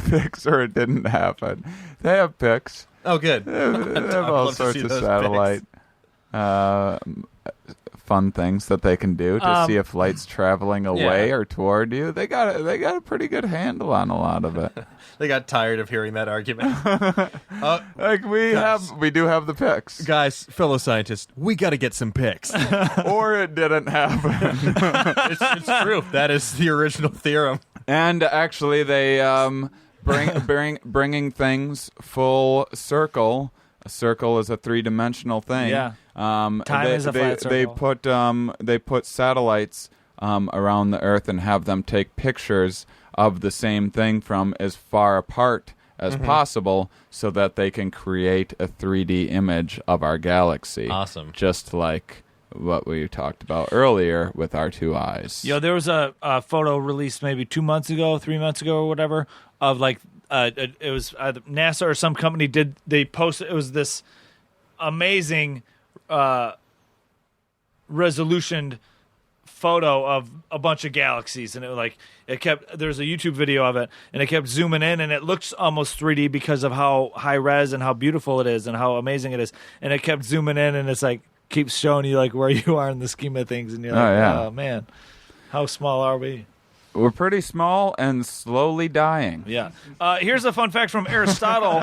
pics or it didn't happen. They have pics. Oh, good. They have all love to sorts see of those satellite fun things that they can do to see if light's traveling away or toward you. They got a pretty good handle on a lot of it. They got tired of hearing that argument. Like we do have the pics. Guys, fellow scientists, we got to get some pics. Or it didn't happen. It's true. That is the original theorem. And actually, they bringing things full circle. A circle is a three-dimensional thing. Yeah. Time is a flat circle. They put satellites around the Earth and have them take pictures of the same thing from as far apart as possible, so that they can create a 3D image of our galaxy. Awesome. Just like what we talked about earlier with our two eyes. There was a photo released maybe 2 months ago, 3 months ago, or whatever, of like it was either NASA or some company they posted. It was this amazing resolutioned photo of a bunch of galaxies, and there's a YouTube video of it, and it kept zooming in, and it looks almost 3D because of how high res and how beautiful it is and how amazing it is, and it kept zooming in, and it's like keeps showing you like where you are in the scheme of things, and you're like, oh man, how small are we? We're pretty small and slowly dying. Yeah. Here's a fun fact from Aristotle.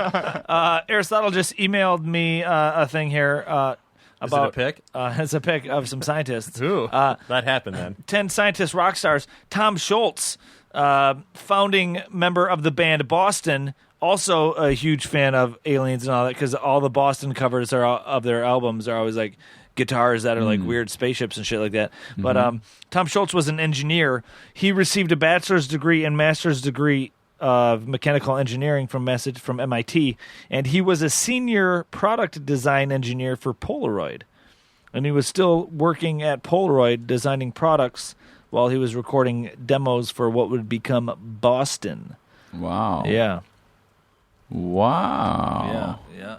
Aristotle just emailed me a thing here about... Is it a pic? It's a pic of some scientists. Ooh, that happened then. 10 scientist rock stars. Tom Schultz, founding member of the band Boston, also a huge fan of aliens and all that, because all the Boston covers of their albums are always like guitars that are like weird spaceships and shit like that. But Tom Schultz was an engineer. He received a bachelor's degree and master's degree of mechanical engineering from MIT, and he was a senior product design engineer for Polaroid. And he was still working at Polaroid designing products while he was recording demos for what would become Boston. Wow. Yeah. Wow. Yeah.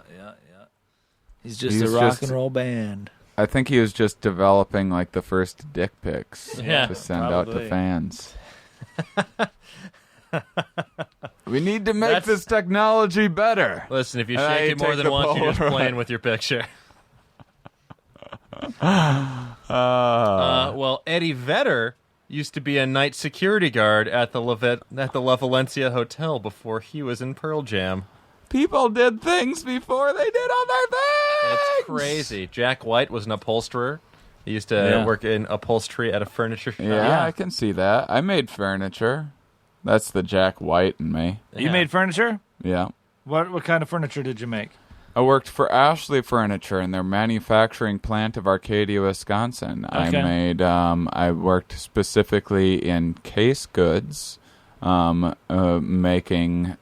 He's a rock and roll band. I think he was just developing like the first dick pics to send out probably. to fans. We need to make this technology better. Listen, if you shake it more than once, you're just playing with your picture. Well, Eddie Vedder used to be a night security guard at the La Valencia Hotel before he was in Pearl Jam. People did things before they did other things. It's crazy. Jack White was an upholsterer. He used to work in upholstery at a furniture shop. Yeah, I can see that. I made furniture. That's the Jack White in me. You made furniture? Yeah. What kind of furniture did you make? I worked for Ashley Furniture in their manufacturing plant of Arcadia, Wisconsin. Okay. I worked specifically in case goods, making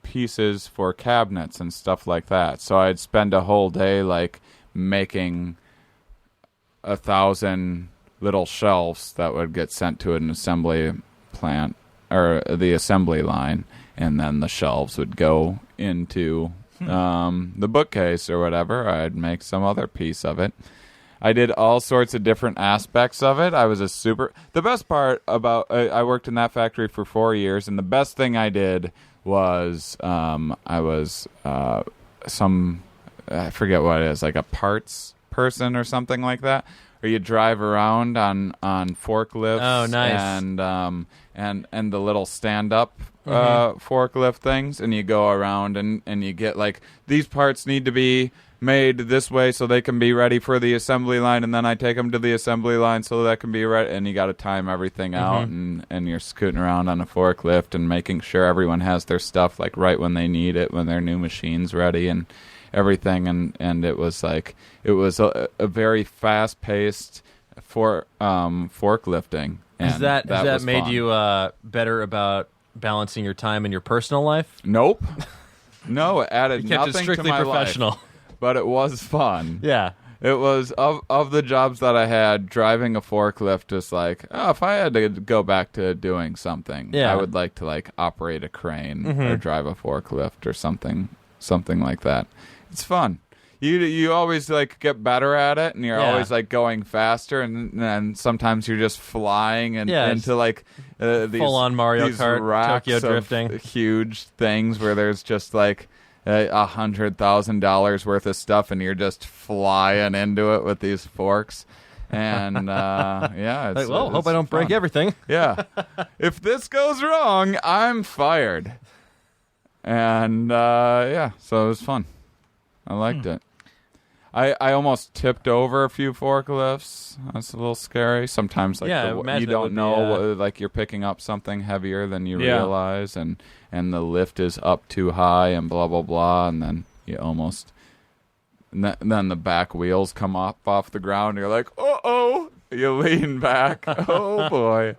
pieces for cabinets and stuff like that. So I'd spend a whole day making 1,000 little shelves that would get sent to an assembly plant or the assembly line, and then the shelves would go into the bookcase or whatever. I'd make some other piece of it. I did all sorts of different aspects of it. The best part about I worked in that factory for 4 years, and the best thing I did was I forget what it is, like a parts person or something like that, or you drive around on forklifts. Oh, nice. And the little stand-up forklift things, and you go around and you get these parts need to be made this way so they can be ready for the assembly line, and then I take them to the assembly line so that can be ready, and you got to time everything out, and you're scooting around on a forklift and making sure everyone has their stuff right when they need it, when their new machine's ready and everything, and it was a very fast-paced forklifting. Has that made fun. you better about balancing your time in your personal life? Nope. No, it added You kept nothing it strictly to my professional. life. But it was fun. Yeah. It was, of the jobs that I had, driving a forklift was if I had to go back to doing something, I would like to operate a crane or drive a forklift or something like that. It's fun. You always get better at it, and you're always going faster, and sometimes you're just flying into these full-on Mario these Kart, racks Tokyo of drifting, huge things where there's just $100,000 worth of stuff, and you're just flying into it with these forks. And it's hope I don't fun. break everything. Yeah. If this goes wrong, I'm fired. And so it was fun. I liked it. I almost tipped over a few forklifts. That's a little scary. Sometimes you don't know you're picking up something heavier than you realize, and the lift is up too high and blah blah blah, and then you almost then the back wheels come off the ground, and you're like, uh-oh. You lean back. Oh boy.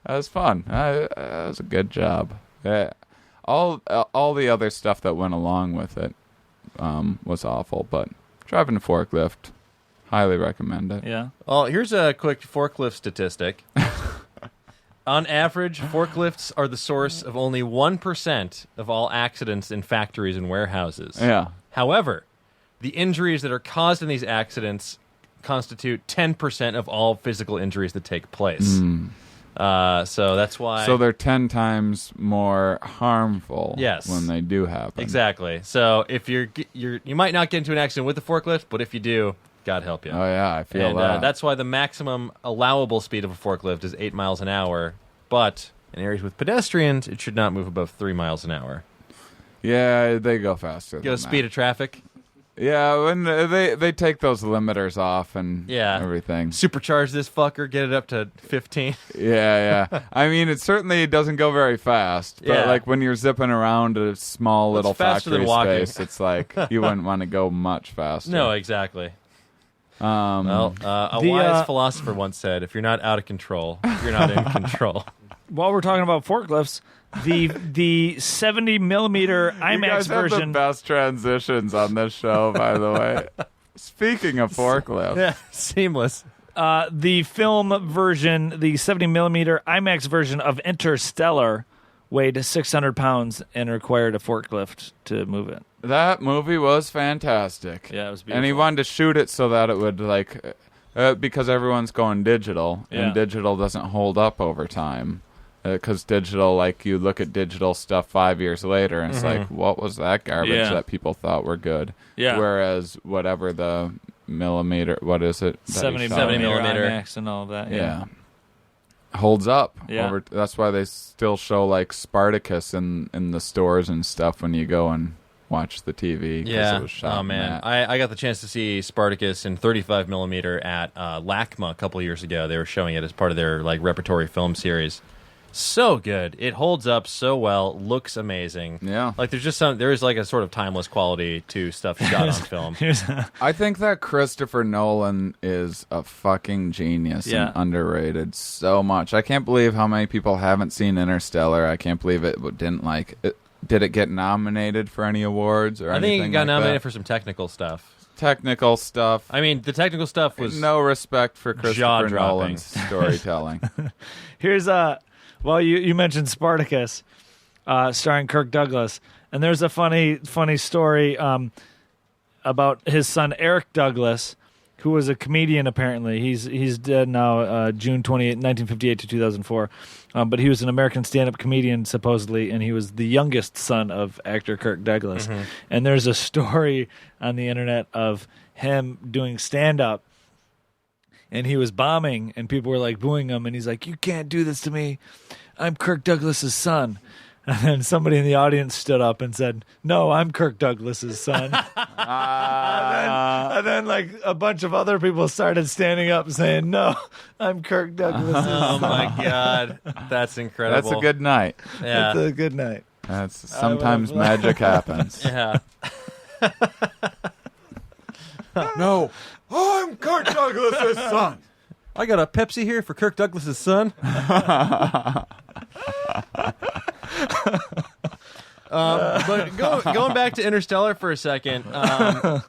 That was fun. That was a good job. Yeah. All the other stuff that went along with it was awful, but driving a forklift, highly recommend it. Yeah. Well, here's a quick forklift statistic. On average, forklifts are the source of only 1% of all accidents in factories and warehouses. Yeah. However, the injuries that are caused in these accidents constitute 10% of all physical injuries that take place. So that's why. So they're 10 times more harmful. Yes. When they do happen. Exactly. So if you might not get into an accident with the forklift, but if you do, God help you. Oh yeah, I feel that. That's why the maximum allowable speed of a forklift is 8 miles an hour. But in areas with pedestrians, it should not move above 3 miles an hour. Yeah, they go faster. Go speed of traffic. Yeah, when they take those limiters off and everything. Supercharge this fucker, get it up to 15. Yeah. I mean, it certainly doesn't go very fast. But when you're zipping around a small little factory space, it's you wouldn't want to go much faster. No, exactly. A wise philosopher once said, if you're not out of control, you're not in control. While we're talking about forklifts, the 70 millimeter IMAX you guys have version. The best transitions on this show, by the way. Speaking of forklifts, yeah, seamless. The film version, the 70 millimeter IMAX version of Interstellar, weighed 600 pounds and required a forklift to move it. That movie was fantastic. Yeah, it was beautiful. And he wanted to shoot it so that it would because everyone's going digital, and digital doesn't hold up over time. Because digital, you look at digital stuff 5 years later, and it's what was that garbage that people thought were good? Yeah. Whereas whatever the millimeter. What is it? 70 millimeter IMAX and all of that. Yeah. Holds up. Yeah. That's why they still show like Spartacus in the stores and stuff when you go and watch the TV. Yeah. It was shot in man. that. I got the chance to see Spartacus in 35 millimeter at LACMA a couple years ago. They were showing it as part of their like repertory film series. So good. It holds up so well. Looks amazing. Yeah. Like there is like a sort of timeless quality to stuff shot on film. I think that Christopher Nolan is a fucking genius and underrated so much. I can't believe how many people haven't seen Interstellar. I can't believe it didn't like it. Did it get nominated for any awards or anything? I think it got like nominated that? for some technical stuff. Technical stuff. I mean, the technical stuff was no respect for Christopher jaw-dropping. Nolan's storytelling. Here's well, you mentioned Spartacus, starring Kirk Douglas, and there's a funny story about his son Eric Douglas, who was a comedian. Apparently, he's dead now. June 28, 1958 to 2004, but he was an American stand-up comedian supposedly, and he was the youngest son of actor Kirk Douglas. Mm-hmm. And there's a story on the internet of him doing stand-up. And he was bombing, and people were like booing him, and he's like, "You can't do this to me. I'm Kirk Douglas's son." And then somebody in the audience stood up and said, "No, I'm Kirk Douglas's son." and then like a bunch of other people started standing up saying, "No, I'm Kirk Douglas's Oh son." my god, that's incredible. That's a good night. Yeah. It's a good night. That's sometimes magic happens. Yeah. No, I'm Kirk Douglas's son. I got a Pepsi here for Kirk Douglas's son. But going back to Interstellar for a second, the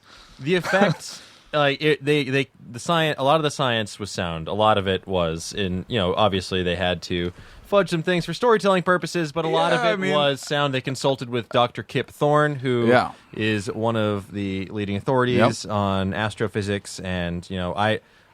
effects, like the science, a lot of the science was sound. A lot of it was obviously they had to fudge some things for storytelling purposes, but a lot of it was sound. They consulted with Dr. Kip Thorne, who is one of the leading authorities on astrophysics, and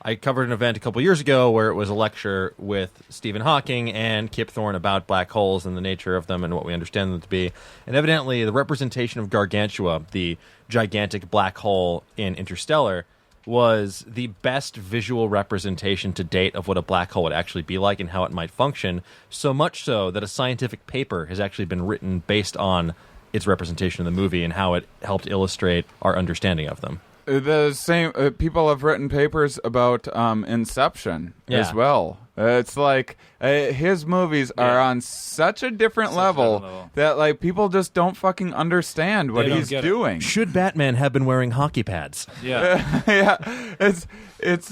I covered an event a couple years ago where it was a lecture with Stephen Hawking and Kip Thorne about black holes and the nature of them and what we understand them to be. And evidently, the representation of Gargantua, the gigantic black hole in Interstellar, was the best visual representation to date of what a black hole would actually be like and how it might function, so much so that a scientific paper has actually been written based on its representation in the movie and how it helped illustrate our understanding of them. The same people have written papers about Inception as well. It's like his movies are on such a different level that like people just don't fucking understand what he's doing. Should Batman have been wearing hockey pads? Yeah. Yeah, it's.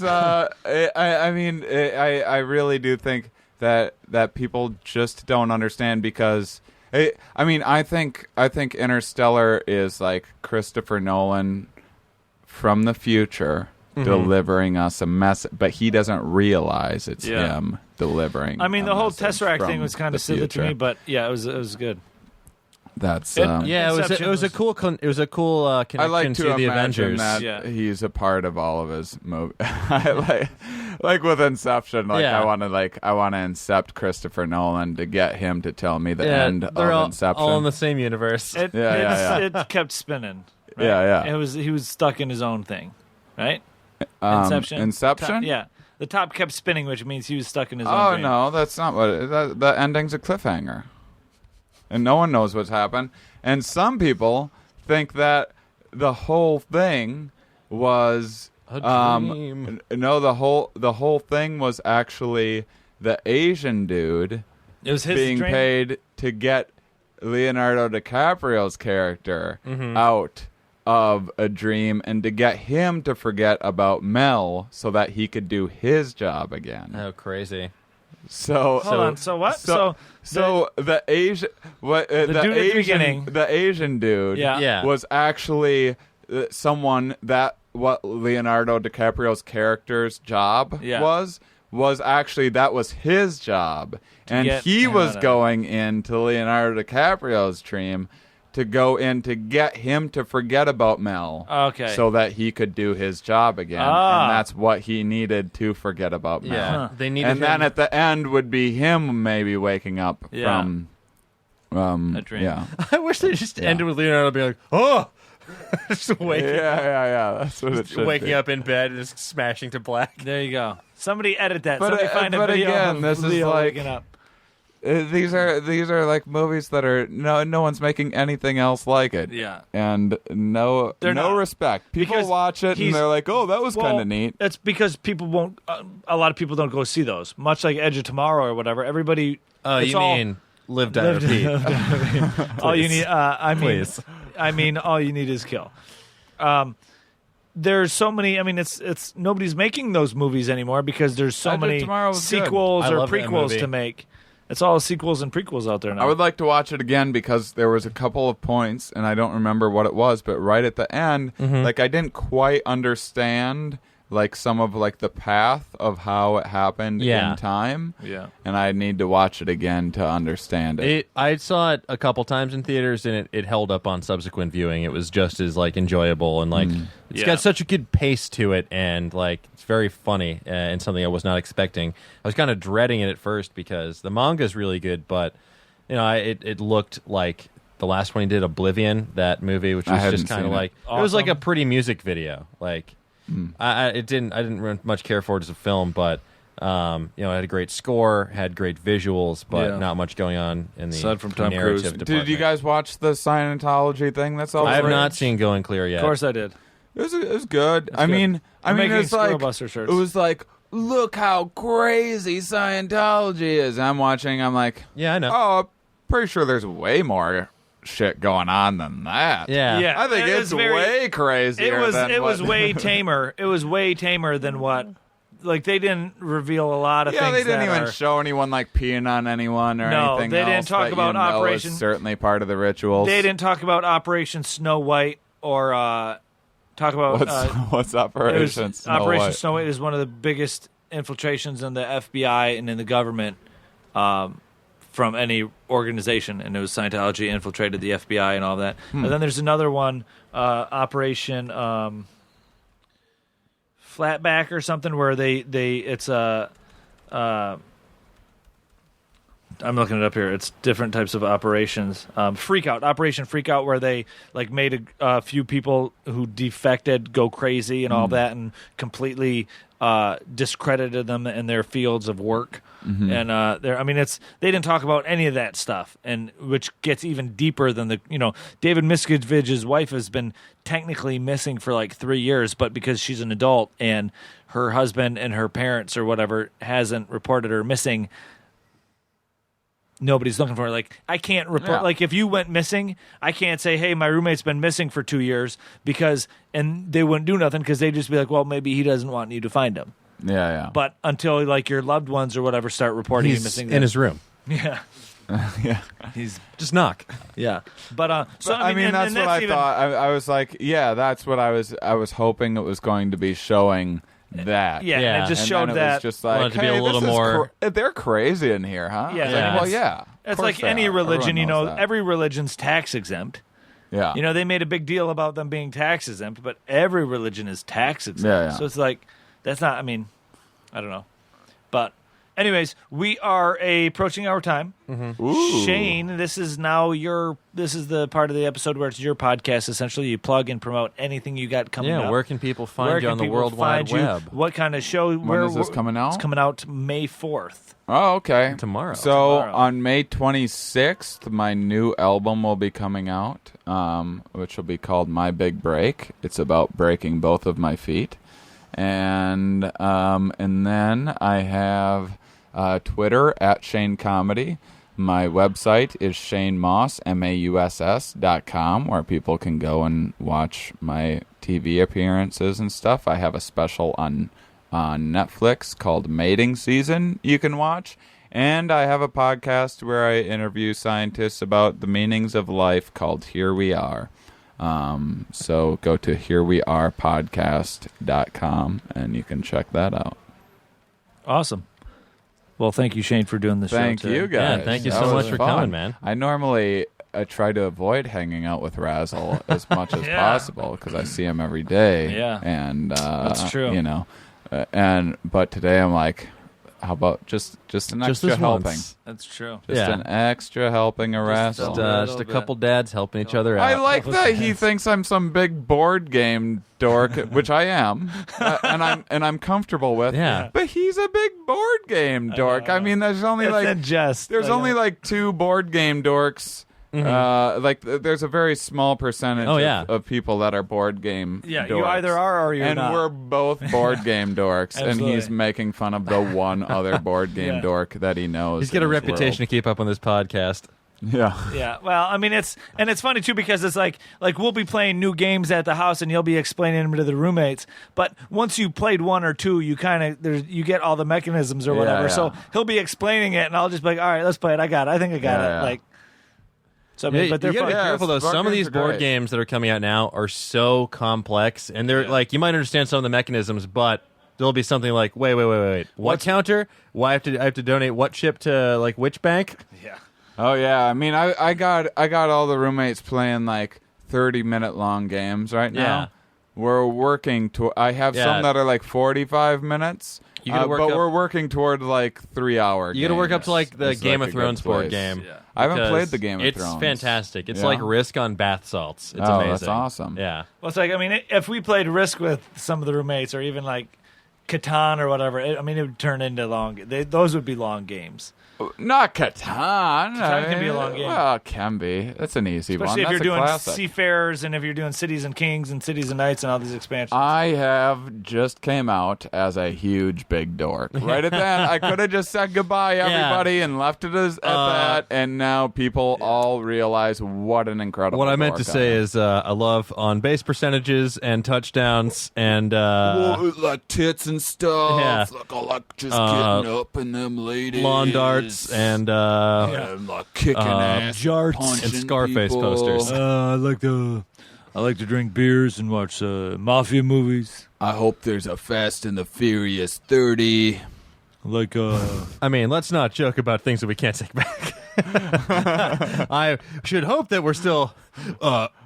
I mean, I really do think that people just don't understand because. I think Interstellar is like Christopher Nolan from the future delivering us a message, but he doesn't realize it's him delivering. I mean, the whole Tesseract thing from was kind of the silly to me, future. but yeah, it was good. That's it was Inception a cool connection I like to to the imagine Avengers. that he's a part of all of his movies. like with Inception, I want to incept Christopher Nolan to get him to tell me the end of Inception. All in the same universe. It kept spinning. Right? Yeah. He was stuck in his own thing, right? Inception. The top kept spinning, which means he was stuck in his own. Oh brain. no, that's not what. The ending's a cliffhanger, and no one knows what's happened. And some people think that the whole thing was a dream. No, the whole thing was actually the Asian dude. It was his being dream. paid to get Leonardo DiCaprio's character out of a dream and to get him to forget about Mel so that he could do his job again. Oh, crazy. Hold on. So what? So the Asian the Asian dude was actually someone that what Leonardo DiCaprio's character's job was actually that was his job, and he was going into Leonardo DiCaprio's dream to go in to get him to forget about Mel, so that he could do his job again, and that's what he needed to forget about Mel. Yeah, they needed and then at the end would be him maybe waking up from a dream. Yeah. I wish they just ended with Leonardo being like, "Oh, Just waking, That's what it should waking be. up in bed and just smashing to black. There you go. Somebody edit that. But, Somebody find a but video again, of this is Leo like waking up. these are like movies that are no one's making anything else like it. Yeah. And no not. respect. People Because watch it and he's- they're like, "Oh, that was kind of neat." That's because people won't. A lot of people don't go see those. Much like Edge of Tomorrow or whatever. Everybody. Oh, it's you all, mean Live, Die, Repeat? all you need. Please. I mean, all you need is kill. There's so many. I mean, it's nobody's making those movies anymore because there's so Edge of many Tomorrow was good. sequels I or love that prequels movie. to make. It's all sequels and prequels out there now. I would like to watch it again because there was a couple of points, and I don't remember what it was, but right at the end, like I didn't quite understand like some of like the path of how it happened Yeah. in time. Yeah. And I need to watch it again to understand it. I saw it a couple times in theaters, and it held up on subsequent viewing. It was just as like enjoyable, and like it's Yeah. got such a good pace to it, and like it's very funny and something I was not expecting. I was kind of dreading it at first because the manga is really good, but you know, it looked like the last one he did, Oblivion, that movie, which I was hadn't just kind of seen it. like it was like a Awesome. pretty music video. Like I didn't much care for it as a film, but. You know, it had a great score, had great visuals, but Yeah. not much going on in the Aside from Tom narrative Cruise. department. Did you guys watch the Scientology thing? That's all. I have right. not seen Going Clear yet. Of course, I did. It was good. I good. mean, I'm making it's like Squirrelbuster shirts. it was like, look how crazy Scientology is. I'm watching. I'm like, Yeah, I know. oh, I'm pretty sure there's way more shit going on than that. Yeah. Yeah. I think It it's was very- way crazier. It was what- way tamer. It was way tamer than what. Like they didn't reveal a lot of Yeah, things. they didn't that even are, show anyone like peeing on anyone or No, anything they didn't else talk that about you know Operation- is certainly part of the rituals. They didn't talk about Operation Snow White or talk about What's it was- Operation Snow Operation White? Snow White is one of the biggest infiltrations in the FBI and in the government from any organization, and it was Scientology infiltrated the FBI and all that. And then there's another one, Operation Flatback or something, where it's a. I'm looking it up here. It's different types of operations. Operation Freakout, where they like made a few people who defected go crazy and all that, and completely discredited them in their fields of work. And they didn't talk about any of that stuff, and which gets even deeper than David Miscavige's wife has been technically missing for like 3 years, but because she's an adult and her husband and her parents or whatever hasn't reported her missing. Nobody's looking for her. Like, I can't report. Yeah. Like, if you went missing, I can't say, hey, my roommate's been missing for 2 years and they wouldn't do nothing because they'd just be like, well, maybe he doesn't want you to find him. Yeah. But until, like, your loved ones or whatever start reporting you He's missing. in his room. Yeah. Yeah. He's, Just knock. yeah. But, so, I mean, that's what I thought. I was like, yeah, that's what I was hoping it was going to be showing that. Yeah, Yeah. and it just And showed then it that. was just like, Wanted to be a hey, little this is more- they're crazy in here, huh? Yeah, It's yeah. like, well, yeah. of It's course like they any are. religion, Everyone knows that. every religion's tax exempt. Yeah. They made a big deal about them being tax exempt, but every religion is tax exempt. Yeah. So it's like, that's not, I don't know. But anyways, we are approaching our time. Ooh. Shane, this is the part of the episode where it's your podcast. Essentially, you plug and promote anything you got coming up. Yeah, where can people Where find you can on the people World Wide find you? Web? What kind of show? When is this coming out? It's coming out May 4th. Oh, okay. Tomorrow. So Tomorrow. on May 26th, my new album will be coming out, which will be called My Big Break. It's about breaking both of my feet, and then I have Twitter at Shane Comedy. My website is Shane Mauss, MAUSS.com, where people can go and watch my TV appearances and stuff. I have a special on Netflix called Mating Season you can watch. And I have a podcast where I interview scientists about the meanings of life called Here We Are. So go to herewearepodcast.com and you can check that out. Awesome. Well, thank you, Shane, for doing the show Thank today. you, guys. Yeah, thank you That so was much for fun. coming, man. I normally try to avoid hanging out with Razzle as much as Yeah. possible because I see him every day. Yeah. And That's true. But today I'm like, How about just an Just extra this helping? once. That's true. Just an extra helping of Razzle. Just a couple dads helping each other out. I like that he thinks I'm some big board game dork, which I am, and I'm comfortable with. Yeah. But he's a big board game dork. I mean, there's only only like 2 board game dorks. There's a very small percentage of people that are board game dorks. You either are or you're not. And we're both board game dorks, and he's making fun of the one other board game dork that he knows. He's got a reputation to keep up on this podcast. Yeah. Yeah. Well, I mean, it's funny too because it's like we'll be playing new games at the house and you'll be explaining them to the roommates. But once you played 1 or 2, you you get all the mechanisms or whatever. Yeah. So he'll be explaining it and I'll just be like, all right, let's play it. I think I got it. Yeah. Like. So, I mean, but they're you gotta be fun. careful though. board Some of games these are board great. games that are coming out now are so complex, and they're like you might understand some of the mechanisms, but there'll be something like, wait, what counter? Why I have to donate what chip to like which bank? Yeah. Oh yeah, I mean, I got all the roommates playing like 30-minute long games right now. Yeah. We're working to. I have some that are like 45 minutes. You gotta work but up- we're working toward like 3-hour. You got to work up to like the It's Game like of a good Thrones board place. game. Yeah. I haven't because played the Game of it's Thrones. It's fantastic. It's Yeah? like Risk on bath salts. It's Oh, amazing. that's awesome. Yeah. Well, it's like, I mean, if we played Risk with some of the roommates or even like Catan or whatever, it would turn into those would be long games. Not Catan. Catan can be a long game. Well, it can be. That's an easy Especially one. if That's you're a doing classic. Seafarers and if you're doing Cities and Kings and Cities and Knights and all these expansions. I have just came out as a huge big dork. Right at that, I could have just said goodbye, everybody, and left it at that. And now people all realize what an incredible. What I meant to dork say am. is I love on base percentages and touchdowns and like tits and stuff. Yeah. Like I like just getting up in them ladies. lawn darts and And like kicking ass, Jarts punching and Scarface people. posters. I like to drink beers and watch mafia movies. I hope there's a Fast and the Furious 30. Like I mean, let's not joke about things that we can't take back. I should hope that we're still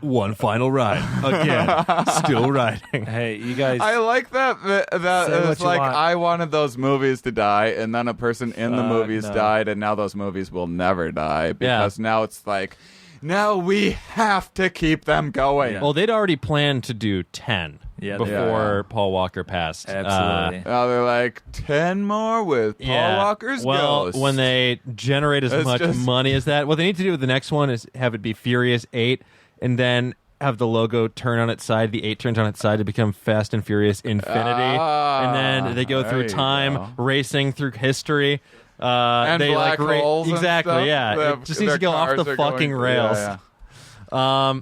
one final ride again, still riding. hey, you guys. I like that Say it's what you like want. I wanted those movies to die, and then a person in the movies no. died, and now those movies will never die because now it's like, now we have to keep them going. Well, they'd already planned to do 10 before Yeah. Paul Walker passed. Absolutely. Now they're like 10 more with Paul Walker's well, ghost. when they generate as It's much just- money as that, what they need to do with the next one is have it be Furious 8, and then have the logo turn on its side. The 8 turns on its side to become Fast and Furious Infinity, and then they go there through you time, go. racing through history. and they black like holes and exactly, stuff. yeah. It just needs to go off cars the are fucking going- rails. yeah.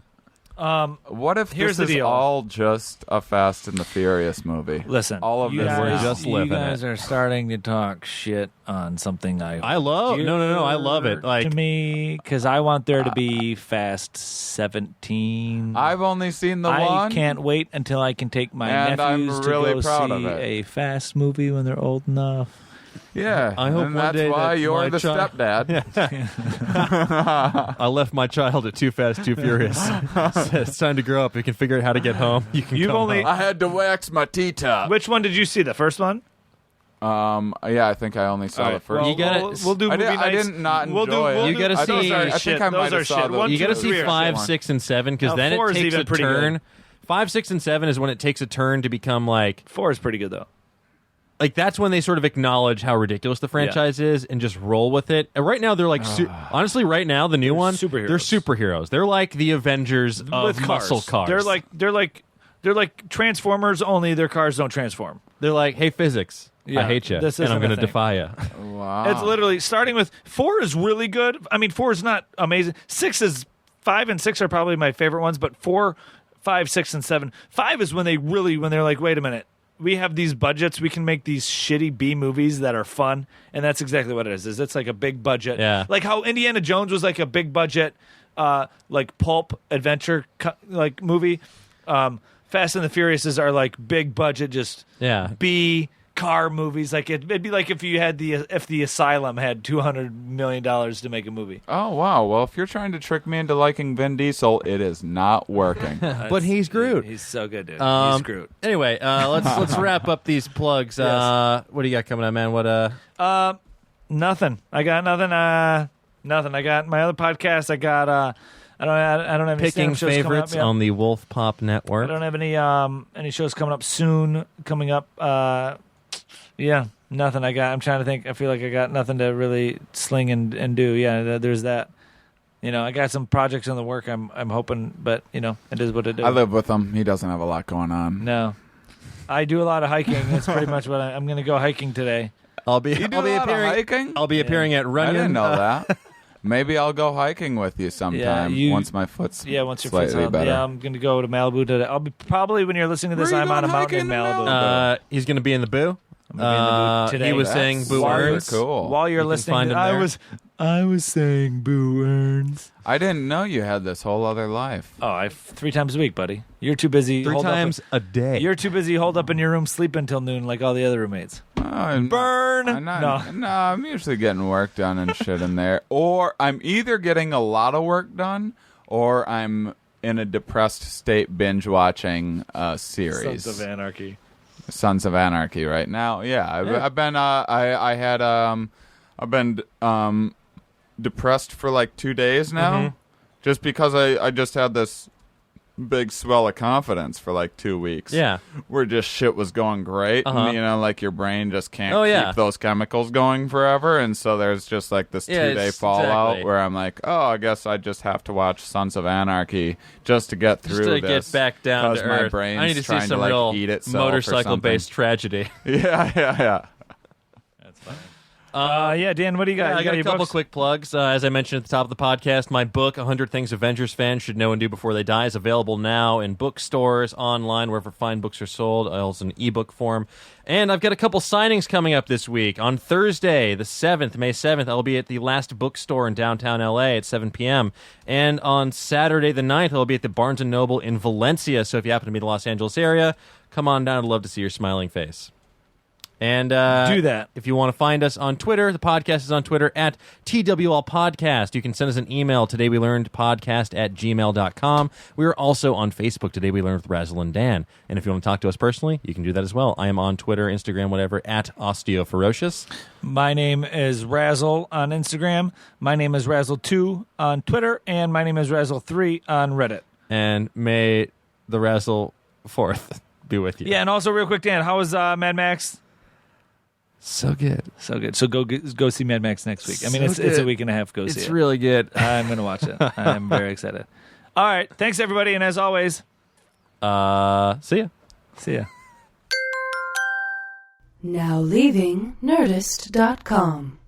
What if Here's this the is deal. all just a Fast and the Furious movie? Listen, all of you this guys, We're just you living guys it. are starting to talk shit on something I love. No, I love it. Like to me, because I want there to be Fast 17. I've only seen the I one. can't wait until I can take my And I'm nephews really to go proud see of it. a Fast movie when they're old enough. Yeah, I hope and one that's day why that you're my the stepdad. I left my child at Too Fast, Too Furious. It's time to grow up. You can figure out how to get home. You can. You've come only- home. I had to wax my T-top. Which one did you see? The first one? Yeah, I think I only saw the first. Well, You gotta- we'll do I movie did- I nights. didn't not We'll do- enjoy it. we'll You do- gotta those see- are I shit. think I might Those have are saw shit. the- One, You got to two, see three are 5, shit. 6, and 7 because Now, then 4 it is takes even a pretty turn. good. 5, 6, and 7 is when it takes a turn to become like 4 is pretty good, though. that's when they sort of acknowledge how ridiculous the franchise is and just roll with it. And right now they're like honestly, right now the new one, superheroes. they're superheroes. They're like the Avengers of With muscle cars. They're like Transformers, only their cars don't transform. They're like, hey, physics, Yeah, I hate you, this and I'm isn't a going to thing. defy you. Wow. It's literally starting with 4 is really good. I mean, 4 is not amazing. 5 and 6 are probably my favorite ones, but 4, 5, 6, and 7. 5 is when they're like, wait a minute. We have these budgets. We can make these shitty B movies that are fun, and that's exactly what it is. It's like a big budget, like how Indiana Jones was like a big budget, like pulp adventure movie. Fast and the Furiouses are like big budget, just B car movies. Like it'd be like if the Asylum had $200 million to make a movie. Oh, wow. Well, if you're trying to trick me into liking Vin Diesel, it is not working. But he's Groot. He's so good, dude. He's Groot. Anyway, let's wrap up these plugs. Yes. What do you got coming up, man? What Nothing. I got nothing. Nothing. I got my other podcast. I got I don't have any picking shows favorites coming up, on the Wolf Pop Network? I don't have any shows coming up soon. Coming up, yeah, nothing. I'm trying to think. I feel like I got nothing to really sling and do. Yeah, there's that. I got some projects in the work. I'm hoping, but it is what it is. I live with him. He doesn't have a lot going on. No, I do a lot of hiking. That's pretty much what I'm going to go hiking today. I'll be appearing. Hiking? I'll be appearing at Runyon. I didn't know that. Maybe I'll go hiking with you sometime once my foot's once your foot's slightly better. Yeah, I'm going to go to Malibu today. I'll be probably when you're listening to this, I'm on a mountain in Malibu. He's going to be in the Boo. I'm gonna be in the Boo today. He was saying Boo Earns. Cool. While you're listening, I was saying Boo Earns. I didn't know you had this whole other life. Oh, 3 times a week, buddy. You're too busy. 3 times a day. You're too busy holed up in your room sleeping until noon like all the other roommates. Burn! No, I'm usually getting work done and shit in there. Or I'm either getting a lot of work done or I'm in a depressed state binge watching a series. Sons of Anarchy right now. Yeah, I've been I've been depressed for like 2 days now, just because I just had this big swell of confidence for like 2 weeks. Yeah, where just shit was going great, and like your brain just can't keep those chemicals going forever, and so there's just like this 2-day fallout where I'm like, oh, I guess I just have to watch Sons of Anarchy just to get through this. Get back down to my earth. brain's I need to see trying some to, real eat itself motorcycle-based tragedy. Yeah. That's fine. Dan, what do you got? I got a couple quick plugs. As I mentioned at the top of the podcast, my book, 100 Things Avengers Fans Should Know and Do Before They Die, is available now in bookstores, online, wherever fine books are sold, also in ebook form. And I've got a couple signings coming up this week. On Thursday, the 7th, May 7th, I'll be at the Last Bookstore in downtown LA at 7 p.m. And on Saturday, the 9th, I'll be at the Barnes & Noble in Valencia. So if you happen to be in the Los Angeles area, come on down. I'd love to see your smiling face. And do that. If you want to find us on Twitter, the podcast is on Twitter at TWL Podcast. You can send us an email, todayWeLearnedPodcast@gmail.com. We are also on Facebook, Today We Learned with Razzle and Dan. And if you want to talk to us personally, you can do that as well. I am on Twitter, Instagram, whatever, at OsteoFerocious. My name is Razzle on Instagram. My name is Razzle2 on Twitter. And my name is Razzle3 on Reddit. And may the Razzle 4th be with you. Yeah, and also real quick, Dan, how was Mad Max? So good. So good. So go see Mad Max next week. I mean, it's a week and a half. Go see it. It's really good. I'm going to watch it. I'm very excited. All right. Thanks, everybody. And as always, see ya. See ya. Now leaving Nerdist.com.